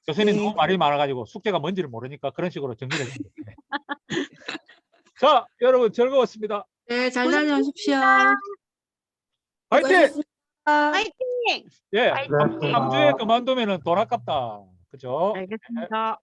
교수님 네. 너무 말이 많아가지고 숙제가 뭔지를 모르니까 그런 식으로 정리를 해주면 돼요. 자, 여러분 즐거웠습니다. 네, 잘 다녀오십시오. 화이팅! 화이팅! 예, 화이팅! 다음 주에 그만두면은 돈 아깝다. 그죠? 알겠습니다.